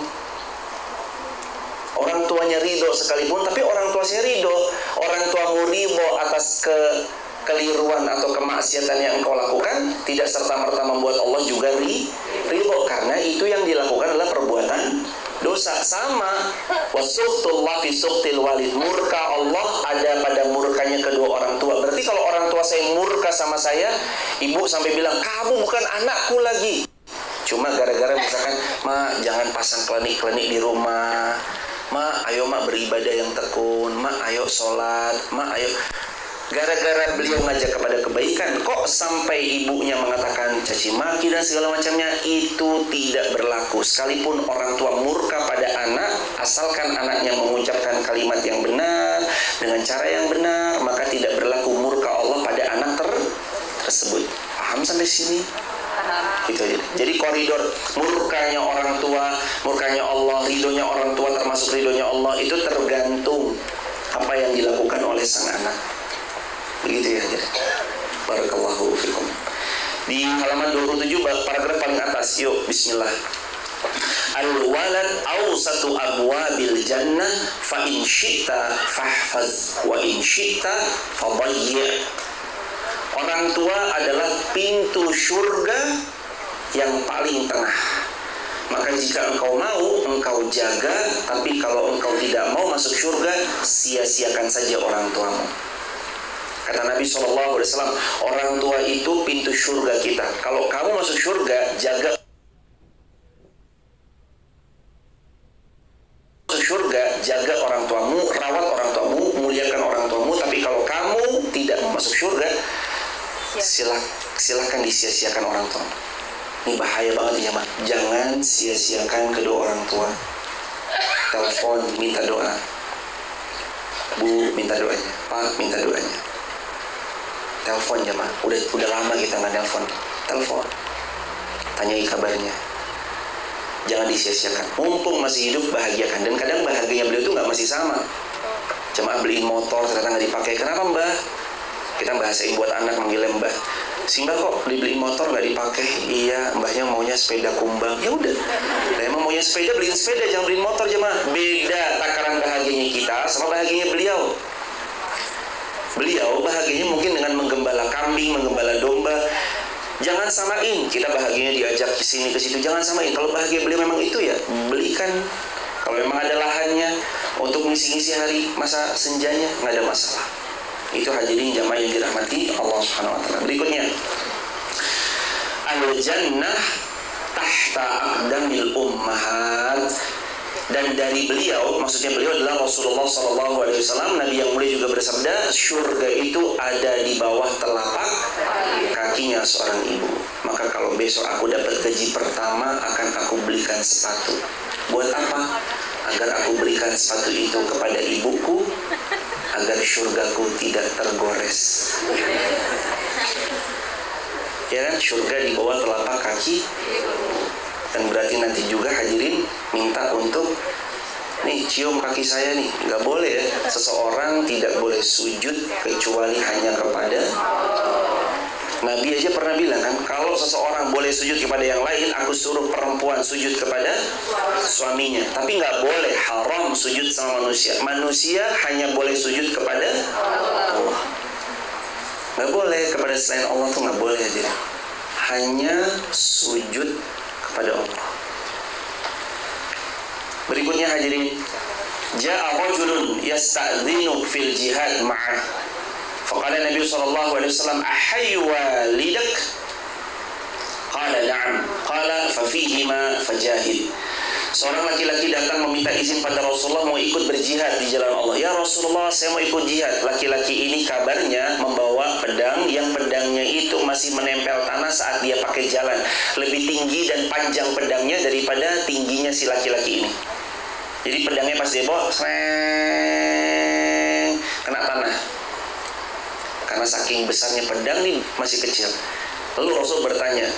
[SPEAKER 1] Orang tuanya ridho sekalipun, tapi orang tua saya ridho. Orang tuamu ridho atas kekeliruan atau kemaksiatan yang engkau lakukan, tidak serta-merta membuat Allah juga ridho, karena itu yang dilakukan adalah perbuatan dosa. Sama wasukhtullah fi sukhtil walid, murka Allah ada pada murkanya kedua orang tua. Berarti kalau orang tua saya murka sama saya, ibu sampai bilang kamu bukan anakku lagi, cuma gara-gara misalkan, Ma jangan pasang klenik-klenik di rumah, Ma ayo Ma beribadah yang tekun, Ma ayo sholat, Ma ayo. Gara-gara beliau ngajak kepada kebaikan, kok sampai ibunya mengatakan caci maki dan segala macamnya, itu tidak berlaku. Sekalipun orang tua murka pada anak, asalkan anaknya mengucapkan kalimat yang benar dengan cara yang benar, maka tidak berlaku murka Allah pada anak tersebut. Paham sampai sini? Gitu aja. Jadi koridor murkanya orang tua, murkanya Allah, ridhonya orang tua termasuk ridhonya Allah itu tergantung apa yang dilakukan oleh sang anak. Begitu ya. Barakallahu fikum. Di halaman 27 paragraf paling atas, yuk bismillah. Al-walad awsatu abwabil jannah fa in syi'ta fahfaz wa in syi'ta fadayyi'. Orang tua adalah pintu surga yang paling tengah. Maka jika engkau mau, engkau jaga. Tapi kalau engkau tidak mau masuk surga, sia-siakan saja orang tuamu. Kata Nabi SAW, orang tua itu pintu surga kita. Kalau kamu masuk surga, jaga surga, jaga orang tuamu, rawat orang tuamu, muliakan orang tuamu. Tapi kalau kamu tidak masuk surga, silakan disia-siakan orang tua. Ini bahaya banget ya, Mak. Jangan sia-siakan kedua orang tua. Telepon, minta doa. Bu, minta doanya. Pak, minta doanya. Telepon ya, Mak. Udah lama kita nggak telepon. Telepon. Tanyai kabarnya. Jangan disia-siakan. Mumpung masih hidup, bahagiakan. Dan kadang bahagianya beliau itu nggak masih sama. Jemaah beliin motor, ternyata nggak dipakai. Kenapa, Mbah? Kita bahasain buat anak manggilnya Mbah. Si Mbah kok dibeliin motor nggak dipakai? Iya, Mbahnya maunya sepeda kumbang. Ya udah. Nah, emang maunya sepeda, beliin sepeda, jangan beliin motor, jemaah. Beda takaran bahagianya kita sama bahagianya beliau. Beliau bahagianya mungkin dengan menggembala kambing, menggembala domba. Jangan samain. Kita bahagianya diajak ke sini ke situ. Jangan samain. Kalau bahagia beliau memang itu ya, belikan. Kalau memang ada lahannya untuk ngisi-ngisi hari masa senjanya, nggak ada masalah. Itu hadirin jamaah yang dirahmati Allah Subhanahu wa taala. Berikutnya, al-jannah tahta aqdamil ummahat. Dan dari beliau, maksudnya beliau adalah Rasulullah SAW, Nabi yang mulia juga bersabda, surga itu ada di bawah telapak kakinya seorang ibu. Maka kalau besok aku dapat gaji pertama, akan aku belikan sepatu. Buat apa? Agar aku berikan sepatu itu kepada ibuku, agar surgaku tidak tergores. Ya kan, surga di bawah telapak kaki. Dan berarti nanti juga hadirin minta untuk nih cium kaki saya nih. Nggak boleh ya, seseorang tidak boleh sujud kecuali hanya kepada Nabi aja pernah bilang kan, kalau seseorang boleh sujud kepada yang lain, aku suruh perempuan sujud kepada suaminya. Tapi nggak boleh, haram sujud sama manusia. Manusia hanya boleh sujud kepada Allah. Nggak boleh kepada selain Allah tuh nggak boleh aja. Hanya sujud kepada Allah. Berikutnya hadirin, ja'a rajulun yasta'dhinu fil jihad ma'ah. Faqala Nabi sallallahu alaihi wasallam, ahayyu walidak? Qala na'am. Qala fa fihima fajahid. Seorang laki-laki datang meminta izin pada Rasulullah mau ikut berjihad di jalan Allah. Ya Rasulullah, saya mau ikut jihad. Laki-laki ini kabarnya membawa pedang, yang pedangnya itu masih menempel tanah saat dia pakai jalan. Lebih tinggi dan panjang pedangnya daripada tingginya si laki-laki ini. Jadi pedangnya pas dia bawa, kena tanah. Karena saking besarnya pedang ini masih kecil. Lalu Rasul bertanya,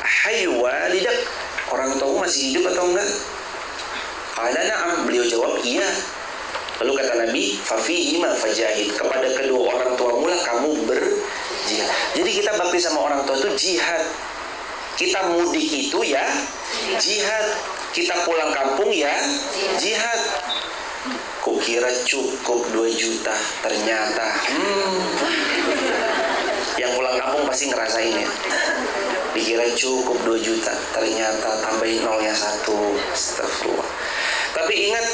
[SPEAKER 1] ahayyu walidak? Orang tuamu masih hidup atau enggak? Qala na'am. Beliau jawab, iya. Lalu kata Nabi, fafihima fajahid. Kepada kedua orang tuamu lah kamu berjihad. Jadi kita bakti sama orang tua itu jihad. Kita mudik itu ya jihad. Kita pulang kampung ya jihad. Kukira cukup 2 juta, ternyata yang pulang kampung pasti ngerasain ya. Dikira cukup 2 juta, ternyata tambahin nolnya 1. Astagfirullah. Tapi ingat,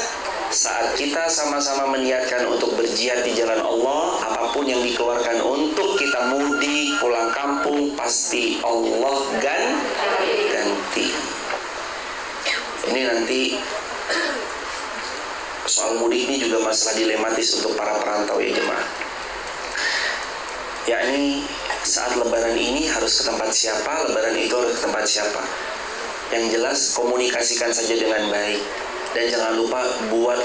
[SPEAKER 1] saat kita sama-sama meniatkan untuk berjihad di jalan Allah, apapun yang dikeluarkan untuk kita mudik, pulang kampung, pasti Allah ganti. Ini nanti soal mudik ini juga masalah dilematis untuk para perantau ya jemaah. Yakni saat lebaran ini harus ke tempat siapa, lebaran itu harus ke tempat siapa. Yang jelas komunikasikan saja dengan baik. Dan jangan lupa buat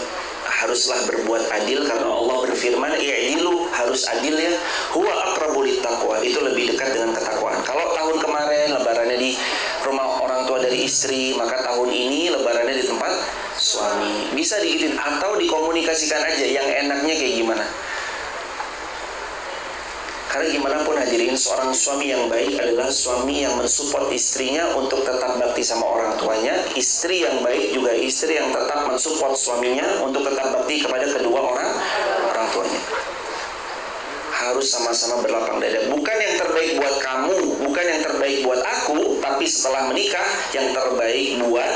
[SPEAKER 1] haruslah berbuat adil karena Allah berfirman i'dilu, harus adil ya, huwa aqrabu littaqwa, itu lebih dekat dengan ketakwaan. Kalau tahun kemarin lebarannya di rumah orang tua dari istri, maka tahun ini lebarannya di tempat suami. Bisa digituin atau dikomunikasikan aja yang enaknya kayak gimana. Karena gimana pun hadirin, seorang suami yang baik adalah suami yang mensupport istrinya untuk tetap bakti sama orang tuanya. Istri yang baik juga istri yang tetap mensupport suaminya untuk tetap bakti kepada kedua orang tuanya. Harus sama-sama berlapang dada. Bukan yang terbaik buat kamu, bukan yang terbaik buat aku, tapi setelah menikah yang terbaik buat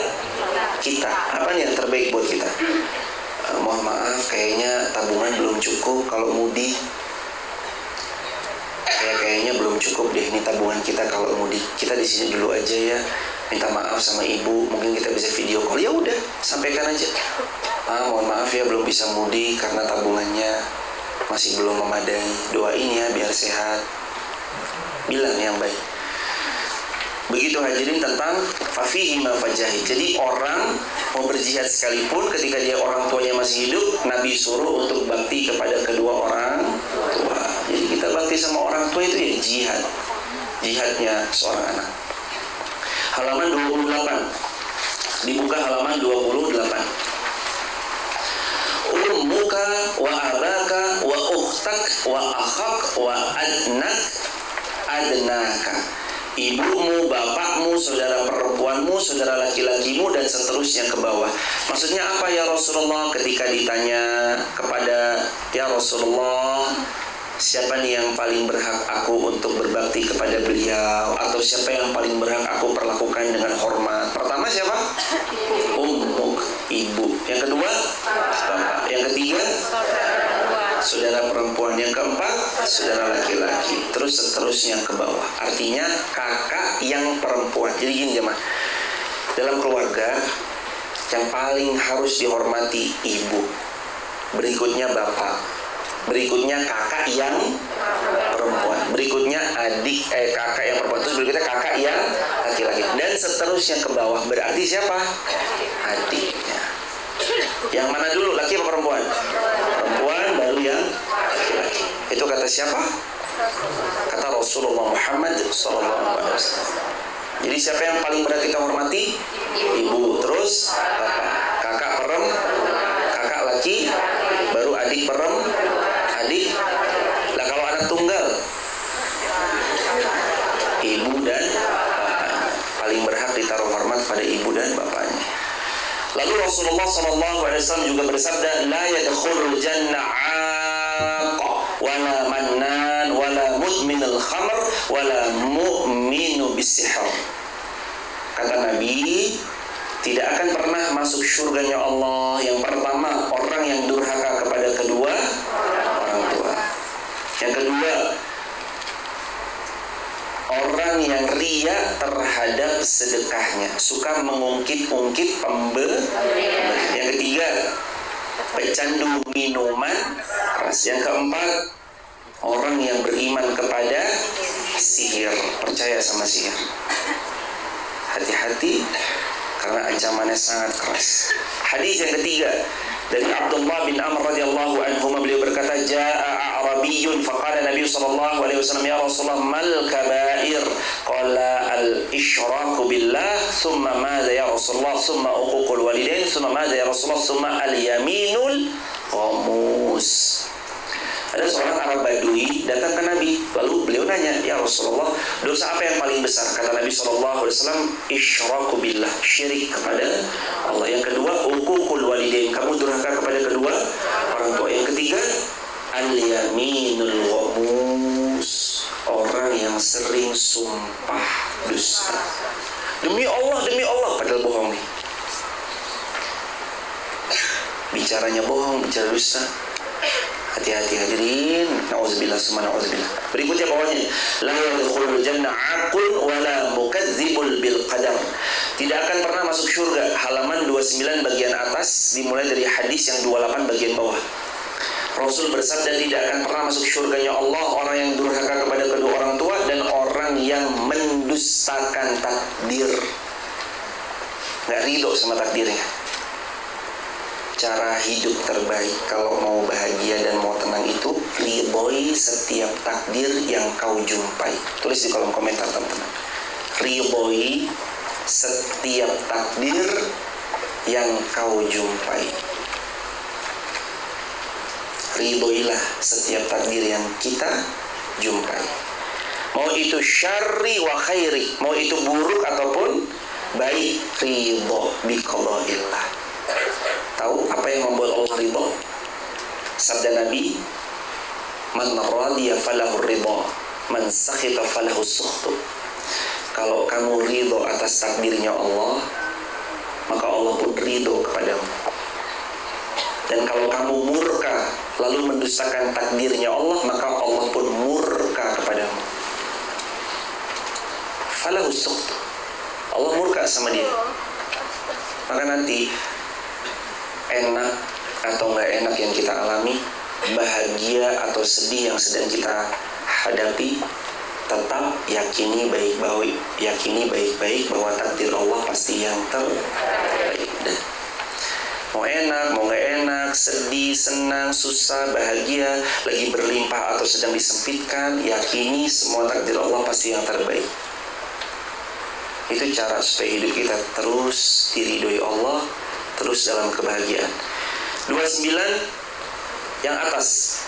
[SPEAKER 1] kita. Apa yang terbaik buat kita? Mohon maaf, kayaknya tabungan belum cukup kalau mudi. Kayaknya belum cukup deh nih tabungan kita kalau mudik. Kita di sini dulu aja ya. Minta maaf sama ibu, mungkin kita bisa video call. Ya udah, sampaikan aja. Mohon maaf ya belum bisa mudik karena tabungannya masih belum memadai. Doain ya biar sehat. Bilang yang baik. Begitu hadirin tentang fafihi ma fajahid. Jadi orang mau berjihad sekalipun ketika dia orang tuanya masih hidup, Nabi suruh untuk bakti kepada kedua orang tua. Jadi kita bakti sama orang tua itu ya jihad. Jihadnya seorang anak. Halaman 28. Dibuka halaman 28. Ummuka wa abaka wa ukhtak wa akhak wa adnaka. Ibumu, bapakmu, saudara perempuanmu, saudara laki-lakimu, dan seterusnya ke bawah. Maksudnya apa ya Rasulullah? Ketika ditanya kepada ya Rasulullah, siapa nih yang paling berhak aku untuk berbakti kepada beliau? Atau siapa yang paling berhak aku perlakukan dengan hormat? Pertama siapa? Ummuk, ibu. Yang kedua? Bapak. Yang ketiga? Saudara perempuan. Yang keempat? Saudara laki-laki. Terus seterusnya ke bawah. Artinya kakak yang perempuan. Jadi gini jemaah, dalam keluarga yang paling harus dihormati ibu, berikutnya bapak, berikutnya kakak yang perempuan, berikutnya kakak yang perempuan, terus berikutnya kakak yang laki-laki, dan seterusnya ke bawah. Berarti siapa? Adiknya. Yang mana dulu, laki atau perempuan? Perempuan, baru yang laki-laki. Itu kata siapa? Kata Rasulullah Muhammad SAW. Jadi siapa yang paling berat kita hormati? Ibu, terus bapak, kakak kakak laki, baru adik adik. Lah kalau anak tunggal, ibu dan bapaknya. Paling berhak ditaruh hormat pada ibu dan bapaknya. Lalu Rasulullah SAW juga bersabda, la yadkhulul jannah 'aqa wala mannan wala mudminul khamr wala mu'minu bisihr. Kata Nabi, tidak akan pernah masuk surganya Allah yang pertama orang yang durhaka kepada kedua orang tua. Yang kedua, orang yang ria terhadap sedekahnya, suka mengungkit-ungkit pemberi. Yang ketiga, pecandu minuman keras. Yang keempat, orang yang beriman kepada sihir, percaya sama sihir. Hati-hati karena ancamannya sangat keras. Hadis yang ketiga dari Abdullah bin Amr radhiyallahu anhu, beliau berkata, jaa a'rabiyyun faqala Nabi sallallahu alaihi wasallam, ya Rasulullah mal kabair? Qala al-isyraku billah, thumma madza ya Rasulullah? Thumma uququl walidain, thumma madza ya Rasulullah? Thumma al-yaminul ghamus. Ada seorang Arab Badui datang ke Nabi, lalu beliau nanya, ya Rasulullah, dosa apa yang paling besar? Kata Nabi SAW, isyraku billah, syirik kepada Allah. Yang kedua, uququl walidain, kamu durhaka kepada kedua orang tua. Yang ketiga, al-yaminul ghamus, orang yang sering sumpah dusta. Demi Allah, padahal bohong nih. Bicaranya bohong, bicara dusta. Hati-hati hadirin, na'udzubillah summa na'udzubillah. Berikutnya bawahnya, la yadkhulul jannah 'aqul wala mukadzibul bil qadar. Tidak akan pernah masuk surga. Halaman 29 bagian atas, dimulai dari hadis yang 28 bagian bawah. Rasul bersabda, tidak akan pernah masuk surganya Allah orang yang durhaka kepada kedua orang tua dan orang yang mendustakan takdir. Nggak ridho sama takdirnya. cara hidup terbaik kalau mau bahagia dan mau tenang itu ridhoi setiap takdir yang kau jumpai. Tulis di kolom komentar teman-teman. Ridhoi setiap takdir yang kau jumpai. Ridhoilah setiap takdir yang kita jumpai. Mau itu syarri wa khairi, mau itu buruk ataupun baik, ridho biqadaillah. Tahu apa yang membuat Allah ridho? Sabda Nabi, man radiya falahu ridho, man sakhita falahu sukhtu. Kalau kamu ridho atas takdirnya Allah, maka Allah pun ridho kepadamu. Dan kalau kamu murka lalu mendustakan takdirnya Allah, maka Allah pun murka kepadamu. Falahu sukhtu, Allah murka sama dia. Maka nanti enak atau nggak enak yang kita alami, bahagia atau sedih yang sedang kita hadapi, tetap yakini baik-baik bahwa takdir Allah pasti yang terbaik. Mau enak, mau nggak enak, sedih, senang, susah, bahagia, lagi berlimpah atau sedang disempitkan, yakini semua takdir Allah pasti yang terbaik. Itu cara supaya hidup kita terus diridhoi Allah, terus dalam kebahagiaan. 29 yang atas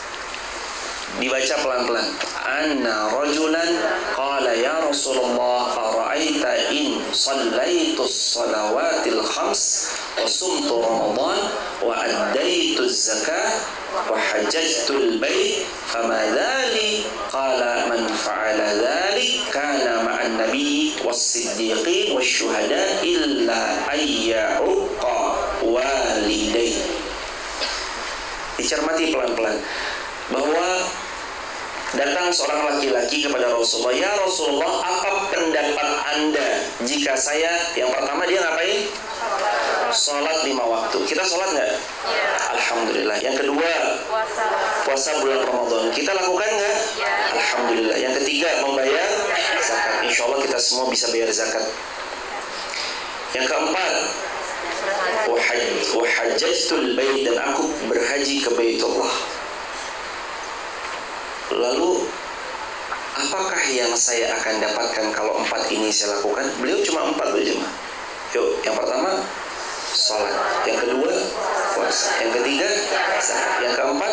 [SPEAKER 1] dibaca pelan-pelan. Anna rajulan qala ya Rasulullah ara'aita in sallaitu salawatil khams wa sumtu ramadan wa addaitu zakah wa hajjajtul bait fama dhali qala man fa'ala dhalik kana ma'an nabi was-siddiqin wasyuhada illa ayya'uqa walidai. Dicermati pelan-pelan bahwa datang seorang laki-laki kepada Rasulullah, ya Rasulullah, apa pendapat Anda jika saya, yang pertama dia ngapain? Sholat 5 waktu. Kita sholat nggak? Ya. Alhamdulillah. Yang kedua, puasa bulan Ramadan. Kita lakukan nggak? Ya. Alhamdulillah. Yang ketiga, membayar zakat. Insya Allah kita semua bisa bayar zakat. Yang keempat, wahajjajtul bait, dan aku berhaji ke Baitullah. Lalu apakah yang saya akan dapatkan kalau 4 ini saya lakukan? Beliau cuma 4 berjemaah. Yuk, yang pertama sholat, yang kedua puasa, yang ketiga zakat, yang keempat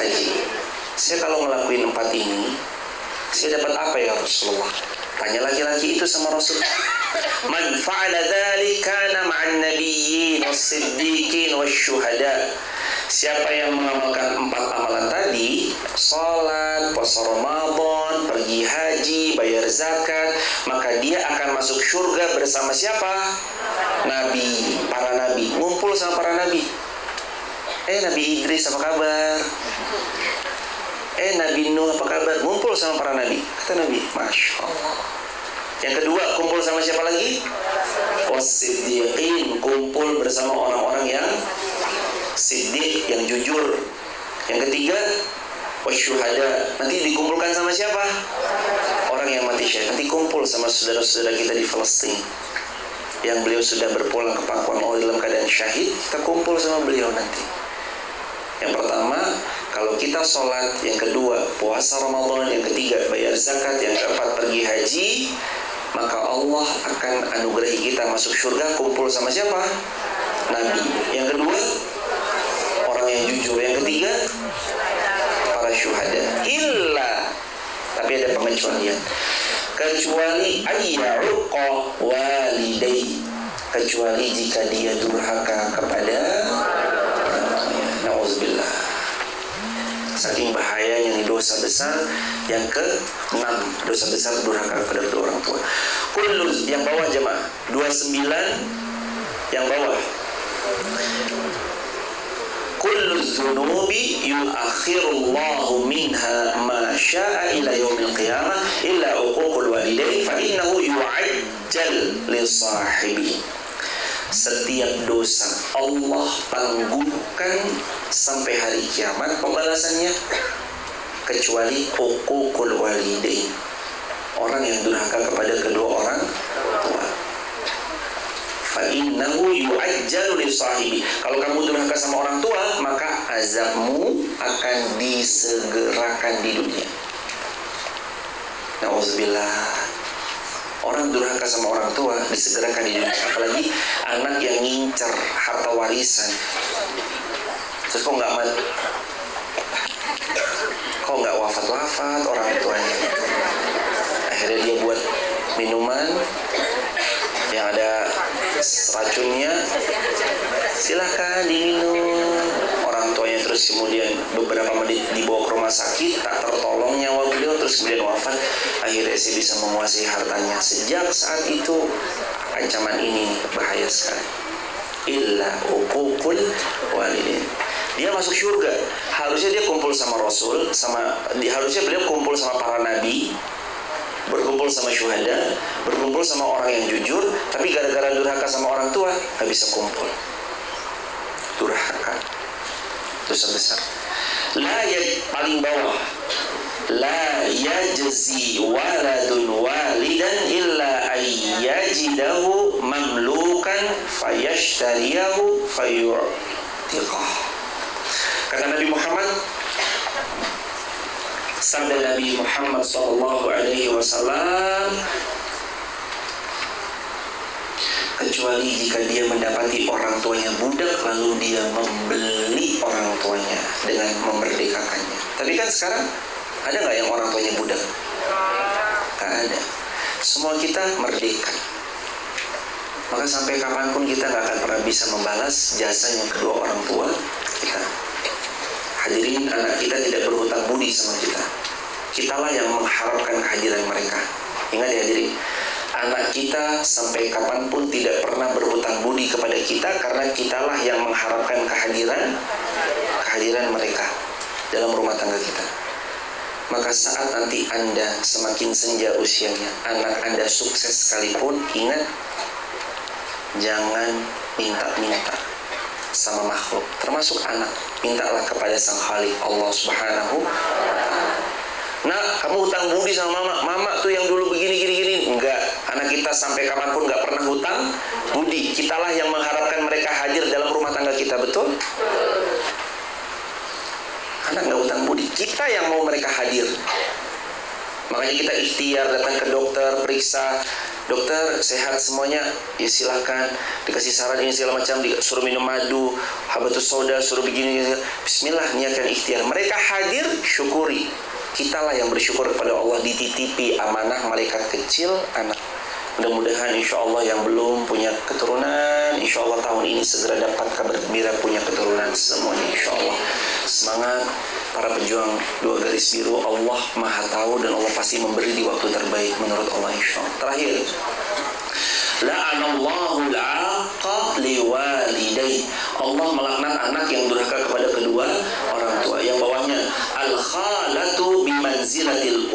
[SPEAKER 1] haji. Saya kalau ngelakuin 4 ini, saya dapat apa ya Rasulullah? Tanya laki-laki itu sama Rasul. Man fa'ala dzalika kana ma'an nabiyyin was-siddiqin wasyuhada. Siapa yang mengamalkan 4 amalan tadi, salat, puasa Ramadan, pergi haji, bayar zakat, maka dia akan masuk surga bersama siapa? Nabi, para nabi, ngumpul sama para nabi. Nabi Idris apa kabar? Nabi Nuh apa kabar? Ngumpul sama para nabi. Kata Nabi, Masya Allah. Yang kedua, kumpul sama siapa lagi? Was-siddiqin, kumpul bersama orang-orang yang siddiq, yang jujur. Yang ketiga, wasyuhada, nanti dikumpulkan sama siapa? Orang yang mati syahid. Nanti kumpul sama saudara-saudara kita di Palestina yang beliau sudah berpulang ke pangkuan Allah dalam keadaan syahid. Kita kumpul sama beliau nanti. Yang pertama, kalau kita sholat, yang kedua puasa Ramadan, yang ketiga bayar zakat, yang keempat pergi haji, maka Allah akan anugerahi kita masuk surga kumpul sama siapa? Nabi. Yang kedua, orang yang jujur. Yang ketiga, para syuhada. Illa, tapi ada pengecualian. Kecuali ayya'uqa walidai, kecuali jika dia durhaka kepada na'udzubillah. Saking bahayanya nih dosa besar. Yang ke-6, dosa besar durhaka kepada kedua orang tua. Kullu, yang bawah jemaah 29, yang bawah. Kullu dzunubi yu'akhirullahu minha ma sya'a ila yaumil qiyamah illa uququl walidain fa innahu yu'ajjal li sahibi. Setiap dosa Allah tangguhkan sampai hari kiamat pembalasannya, kecuali uququl walidain, orang yang durhaka kepada kedua orang tua. Fa innahu yu'ajjalu li sahibi. Kalau kamu durhaka sama orang tua, maka azabmu akan disegerakan di dunia. Nauzubillah. Orang durhaka sama orang tua disegerakan di dunia. Apalagi anak yang ngincer harta warisan. Terus kok nggak wafat orang tuanya. Akhirnya dia buat minuman yang ada racunnya, silahkan diminum. Orang tuanya terus kemudian beberapa menit dibawa ke rumah sakit, tak tertolong nyawa beliau, terus kemudian wafat. Akhirnya saya bisa menguasai hartanya. Sejak saat itu ancaman ini bahaya sekali. Illa uququl walidin. Dia masuk surga. Harusnya dia kumpul sama Rasul, harusnya beliau kumpul sama para nabi, berkumpul sama syuhada, berkumpul sama orang yang jujur, tapi gara-gara durhaka sama orang tua gak bisa kumpul. Durhaka dosa besar. Paling bawah, la yajzi waladun walidan illa ayyajidahu mamlukan fayashtariyahu fayu'tiqah. Kata Nabi Muhammad, sabda Nabi Muhammad sallallahu alaihi wasallam, kecuali jika dia mendapati orang tuanya budak lalu dia membeli orang tuanya dengan memerdekakannya. Tapi kan sekarang ada nggak yang orang tuanya budak? Nggak ada. Semua kita merdeka. Maka sampai kapanpun kita nggak akan pernah bisa membalas jasanya kedua orang tua kita. Hadirin, anak kita tidak berhutang budi sama kita. Kitalah yang mengharapkan kehadiran mereka. Ingat ya hadirin, anak kita sampai kapanpun tidak pernah berhutang budi kepada kita, karena kitalah yang mengharapkan kehadiran mereka dalam rumah tangga kita. Maka saat nanti Anda semakin senja usianya, anak Anda sukses sekalipun, ingat, jangan minta-minta sama makhluk, termasuk anak. Mintalah kepada Sang Khalik, Allah Subhanahu wa ta'ala. Nah, kamu hutang budi sama mama tuh yang dulu begini. Enggak, anak kita sampai kapanpun enggak pernah hutang budi. Kitalah yang mengharapkan mereka hadir dalam rumah tangga kita, betul? Anak enggak hutang budi, kita yang mau mereka hadir. Makanya kita ikhtiar datang ke dokter, periksa. Dokter, sehat semuanya? Ya silahkan. Dikasih saran ini segala macam, disuruh minum madu, habatus soda, suruh begini. Bismillah, niatkan ikhtiar. Mereka hadir, syukuri. Kitalah yang bersyukur kepada Allah, dititipi amanah malaikat kecil anak. Mudah-mudahan insya Allah yang belum punya keturunan, insya Allah tahun ini segera dapat kabar gembira punya keturunan semuanya, insya Allah. Semangat para pejuang 2 garis biru. Allah Maha Tahu dan Allah pasti memberi di waktu terbaik menurut Allah, insya Allah. Terakhir, la'anallahu al-'aqa liwalidayhi. Allah melaknat anak yang durhaka kepada kedua orang tua. Yang bawahnya, al-khalatu bimanzilatil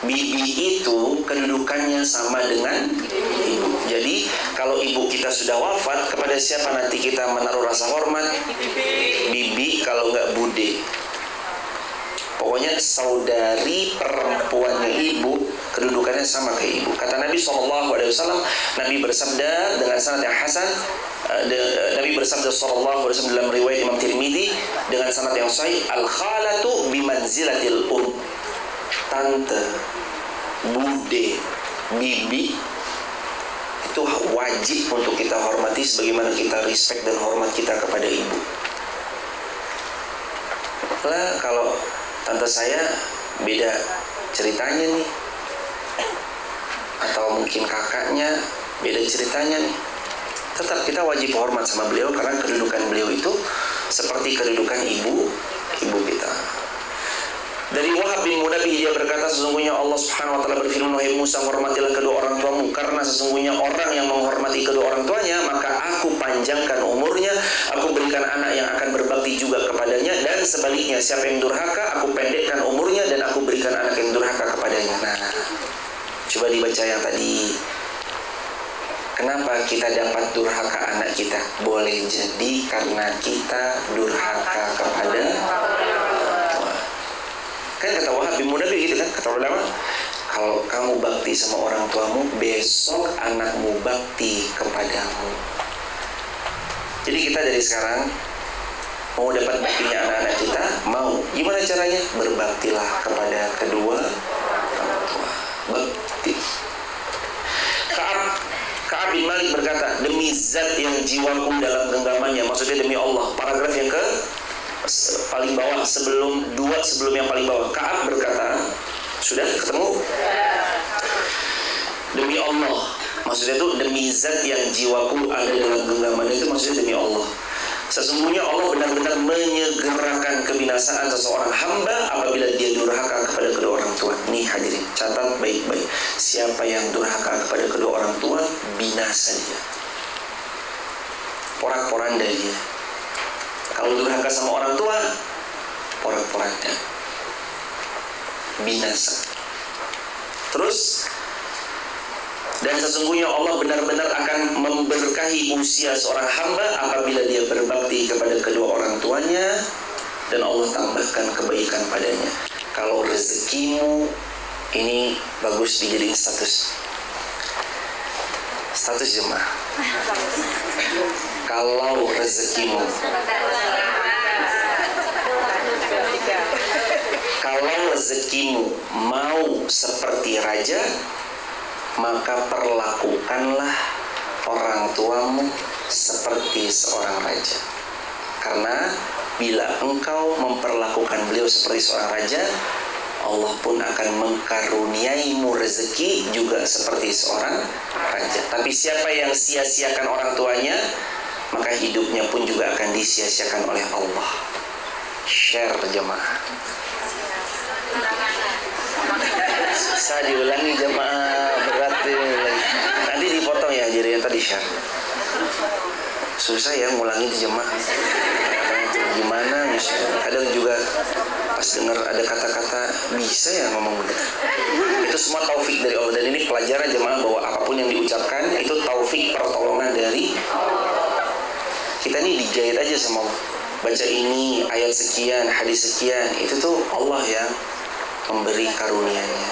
[SPEAKER 1] bibi itu kedudukannya sama dengan ibu. Jadi kalau ibu kita sudah wafat, kepada siapa nanti kita menaruh rasa hormat? Bibi, kalau nggak bude. Pokoknya saudari perempuannya ibu kedudukannya sama kayak ibu. Kata Nabi SAW, Nabi bersabda dengan sanad yang hasan, Nabi bersabda SAW dalam riwayat Imam Tirmidzi dengan sanad yang sahih, al-khalatu bimanzilatil tante, bude, bibi itu wajib untuk kita hormati sebagaimana kita respect dan hormat kita kepada ibu. Lah kalau tante saya beda ceritanya nih, atau mungkin kakaknya beda ceritanya nih, tetap kita wajib hormat sama beliau karena kedudukan beliau itu seperti kedudukan ibu kita. Dari Wahab bin Munabbih, dia berkata, sesungguhnya Allah Subhanahu wa ta'ala berfirman, wahai Musa, hormatilah kedua orang tuamu, karena sesungguhnya orang yang menghormati kedua orang tuanya, maka aku panjangkan umurnya, aku berikan anak yang akan berbakti juga kepadanya, dan sebaliknya, siapa yang durhaka, aku pendekkan umurnya, dan aku berikan anak yang durhaka kepadanya. Nah, coba dibaca yang tadi. Kenapa kita dapat durhaka anak kita? Boleh jadi karena kita durhaka kepada, kan kata Wahab bin Munabbih gitu kan, kata ulama, kalau kamu bakti sama orang tuamu, besok anakmu bakti kepadamu. Jadi kita dari sekarang mau dapat baktinya anak-anak kita, mau gimana caranya? Berbaktilah kepada kedua orang tua. Bakti. Ka'ab bin Malik berkata, demi zat yang jiwaku dalam genggamannya, maksudnya demi Allah. Paragraf yang ke paling bawah, sebelum yang paling bawah. Ka'ab berkata, sudah ketemu? Demi Allah, maksudnya itu demi zat yang jiwaku ada dalam genggamannya, itu maksudnya demi Allah. Sesungguhnya Allah benar-benar menyegerakan kebinasaan seseorang hamba apabila dia durhaka kepada kedua orang tua. Nih hadirin, catat baik-baik. Siapa yang durhaka kepada kedua orang tua, binasa dia. Porak-poranda dia. Kalau durhaka sama orang tua, porak-poranda. Binasa. Terus, dan sesungguhnya Allah benar-benar akan memberkahi usia seorang hamba apabila dia berbakti kepada kedua orang tuanya dan Allah tambahkan kebaikan padanya. Kalau rezekimu ini bagus dijadiin status jemaah. Kalau rezekimu mau seperti raja, maka perlakukanlah orang tuamu seperti seorang raja. Karena bila engkau memperlakukan beliau seperti seorang raja, Allah pun akan mengkaruniaimu rezeki juga seperti seorang raja. Tapi siapa yang sia-siakan orang tuanya, maka hidupnya pun juga akan disia-siakan oleh Allah. Share jemaah. Susah diulangi jemaah, berat lagi. Nanti dipotong ya, jadi yang tadi share. Susah ya ngulangi di jemaah. Gimana misalnya? Kadang juga pas dengar ada kata-kata bisa ya ngomong begitu. Itu semua taufik dari Allah, dan ini pelajaran jemaah bahwa apapun yang diucapkan itu taufik, pertolongan dari kita. Nih dijahit aja sama Allah. Baca ini ayat sekian, hadis sekian, itu tuh Allah yang memberi karunia-Nya.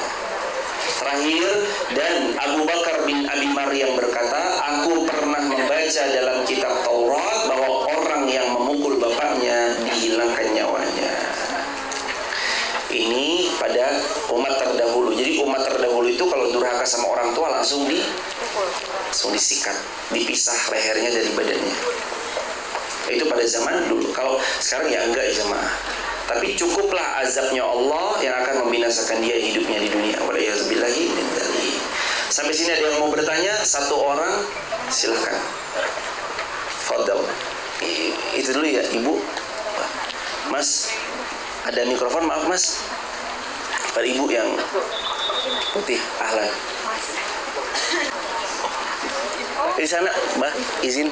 [SPEAKER 1] Terakhir, dan Abu Bakar bin Abi Maryam berkata, aku pernah membaca dalam kitab Taurat bahwa orang yang memukul bapaknya dihilangkan nyawanya. Ini pada umat terdahulu. Jadi umat terdahulu itu kalau durhaka sama orang tua langsung disikat, dipisah lehernya dari badannya. Itu pada zaman dulu. Kalau sekarang ya enggak ya jemaah. Tapi cukuplah azabnya Allah yang akan membinasakan dia hidupnya di dunia. Waliyahzubillahi min dzalik. Sampai sini ada yang mau bertanya? Satu orang, silakan. Fadal. Itu dulu ya, Ibu. Mas, ada mikrofon, maaf Mas. Pada Ibu yang putih, ahlan. Di sana, Mbak, izin.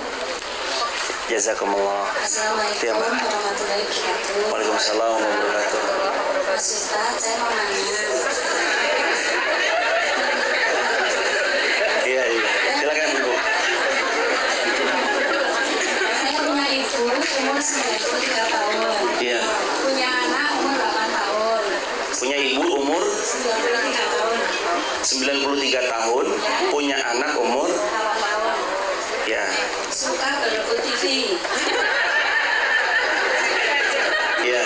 [SPEAKER 1] Jazakumullah.
[SPEAKER 2] Assalamualaikum warahmatullahi wabarakatuh.
[SPEAKER 1] Waalaikumsalam warahmatullahi wabarakatuh.
[SPEAKER 2] Mas Ustaz, saya mau nanya.
[SPEAKER 1] Iya. Silakan Ibu.
[SPEAKER 2] Saya punya ibu umur 93 tahun.
[SPEAKER 1] Iya.
[SPEAKER 2] Punya anak umur 8 tahun.
[SPEAKER 1] Punya ibu umur
[SPEAKER 2] 93 tahun.
[SPEAKER 1] 93 tahun, punya anak umur
[SPEAKER 2] 8 tahun.
[SPEAKER 1] ya.
[SPEAKER 2] Suka berebut TV.
[SPEAKER 1] Iya.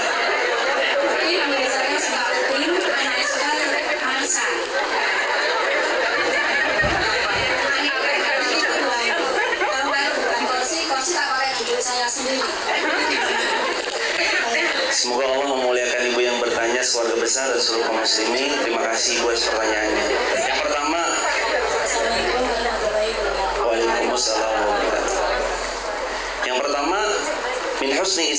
[SPEAKER 2] Tapi biasanya suka Upin, anaknya suka Ansa. Bukan kursi tak pakai duduk saya sendiri.
[SPEAKER 1] Semoga Allah memuliakan Ibu yang bertanya, keluarga besar dan seluruh kaum muslimin. Terima kasih Ibu atas pertanyaannya. Yang pertama,
[SPEAKER 2] Assalamualaikum warahmatullahi wabarakatuh.
[SPEAKER 1] Waalaikumsalam warahmatullahi wabarakatuh. Yang pertama, min husni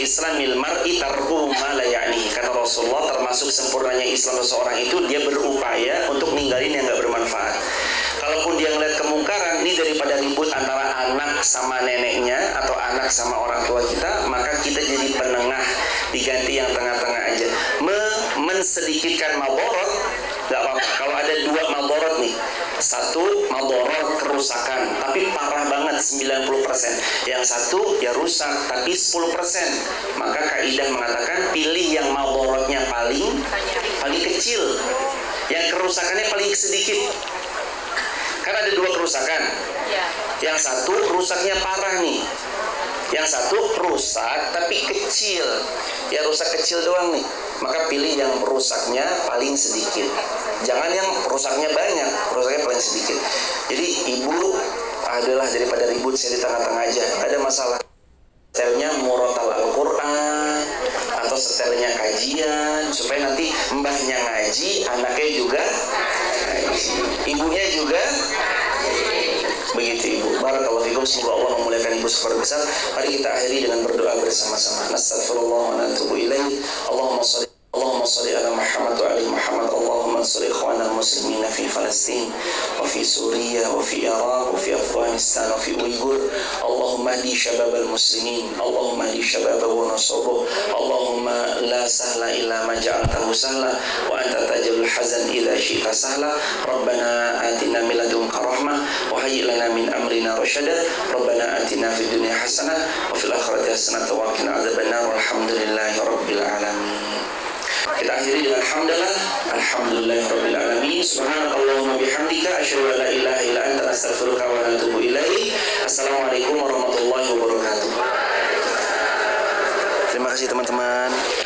[SPEAKER 1] islamil mar'i tarkuhu ma la ya'nihi. Kata Rasulullah, termasuk sempurnanya Islam seseorang itu dia berupaya untuk ninggalin yang enggak bermanfaat. Kalaupun dia ngeliat kemungkaran, ini daripada ribut antara anak sama neneknya atau anak sama orang tua kita, maka kita jadi penengah, diganti yang tengah-tengah aja. Mensedikitkan madorot, nggak apa-apa. Kalau ada dua madorot nih, satu madorot kerusakan, tapi parah banget 90%. Yang satu ya rusak, tapi 10%. Maka kaidah mengatakan pilih yang madorotnya paling kecil, yang kerusakannya paling sedikit. Kan ada dua kerusakan. Yang satu rusaknya parah nih. Yang satu rusak tapi kecil. Ya rusak kecil doang nih. Maka pilih yang rusaknya paling sedikit. Jangan yang rusaknya banyak, rusaknya paling sedikit. Jadi ibu adalah daripada ribut saya di tengah-tengah aja. Ada masalah. Setelnya murotal Al-Quran atau setelnya kajian supaya nanti mbahnya ngaji, anaknya juga ngaji, ibunya juga begitu ibu. Barakallahu fikum, semoga Allah memuliakan ibu seperti besar. Mari kita akhiri dengan berdoa bersama-sama. Nastaghfirullah wa natubu ilaih. Allahumma shalli ala Muhammad wa ali Muhammad. Allahumma ansur ikhwana muslimina fi Palestin wa fi Suriah wa fi Iraq wa fi Afghanistan wa fi Uyghur. Allahumma hdi syabab al-muslimin. Allahumma hdi syababahu wa nasabuh. Allahumma la sahla illa ma ja'altahu sahla wa anta taj'alul hazan idza syi'ta sahla. Rabbana atina min ladunka rahmah wa hayyi lana min amrina rasyada. Rabbana atina fid dunya hasanah wa fil akhirati hasanah wa qina adzabannar. Walhamdulillahi rabbil alamin. Kita akhiri dengan hamdalah. Alhamdulillahirabbil alamin. Subhanakallahumma bihamdika asyhadu an la ilaha illa anta astaghfiruka wa atubu ilaik. Assalamualaikum warahmatullahi wabarakatuh. Terima kasih teman-teman.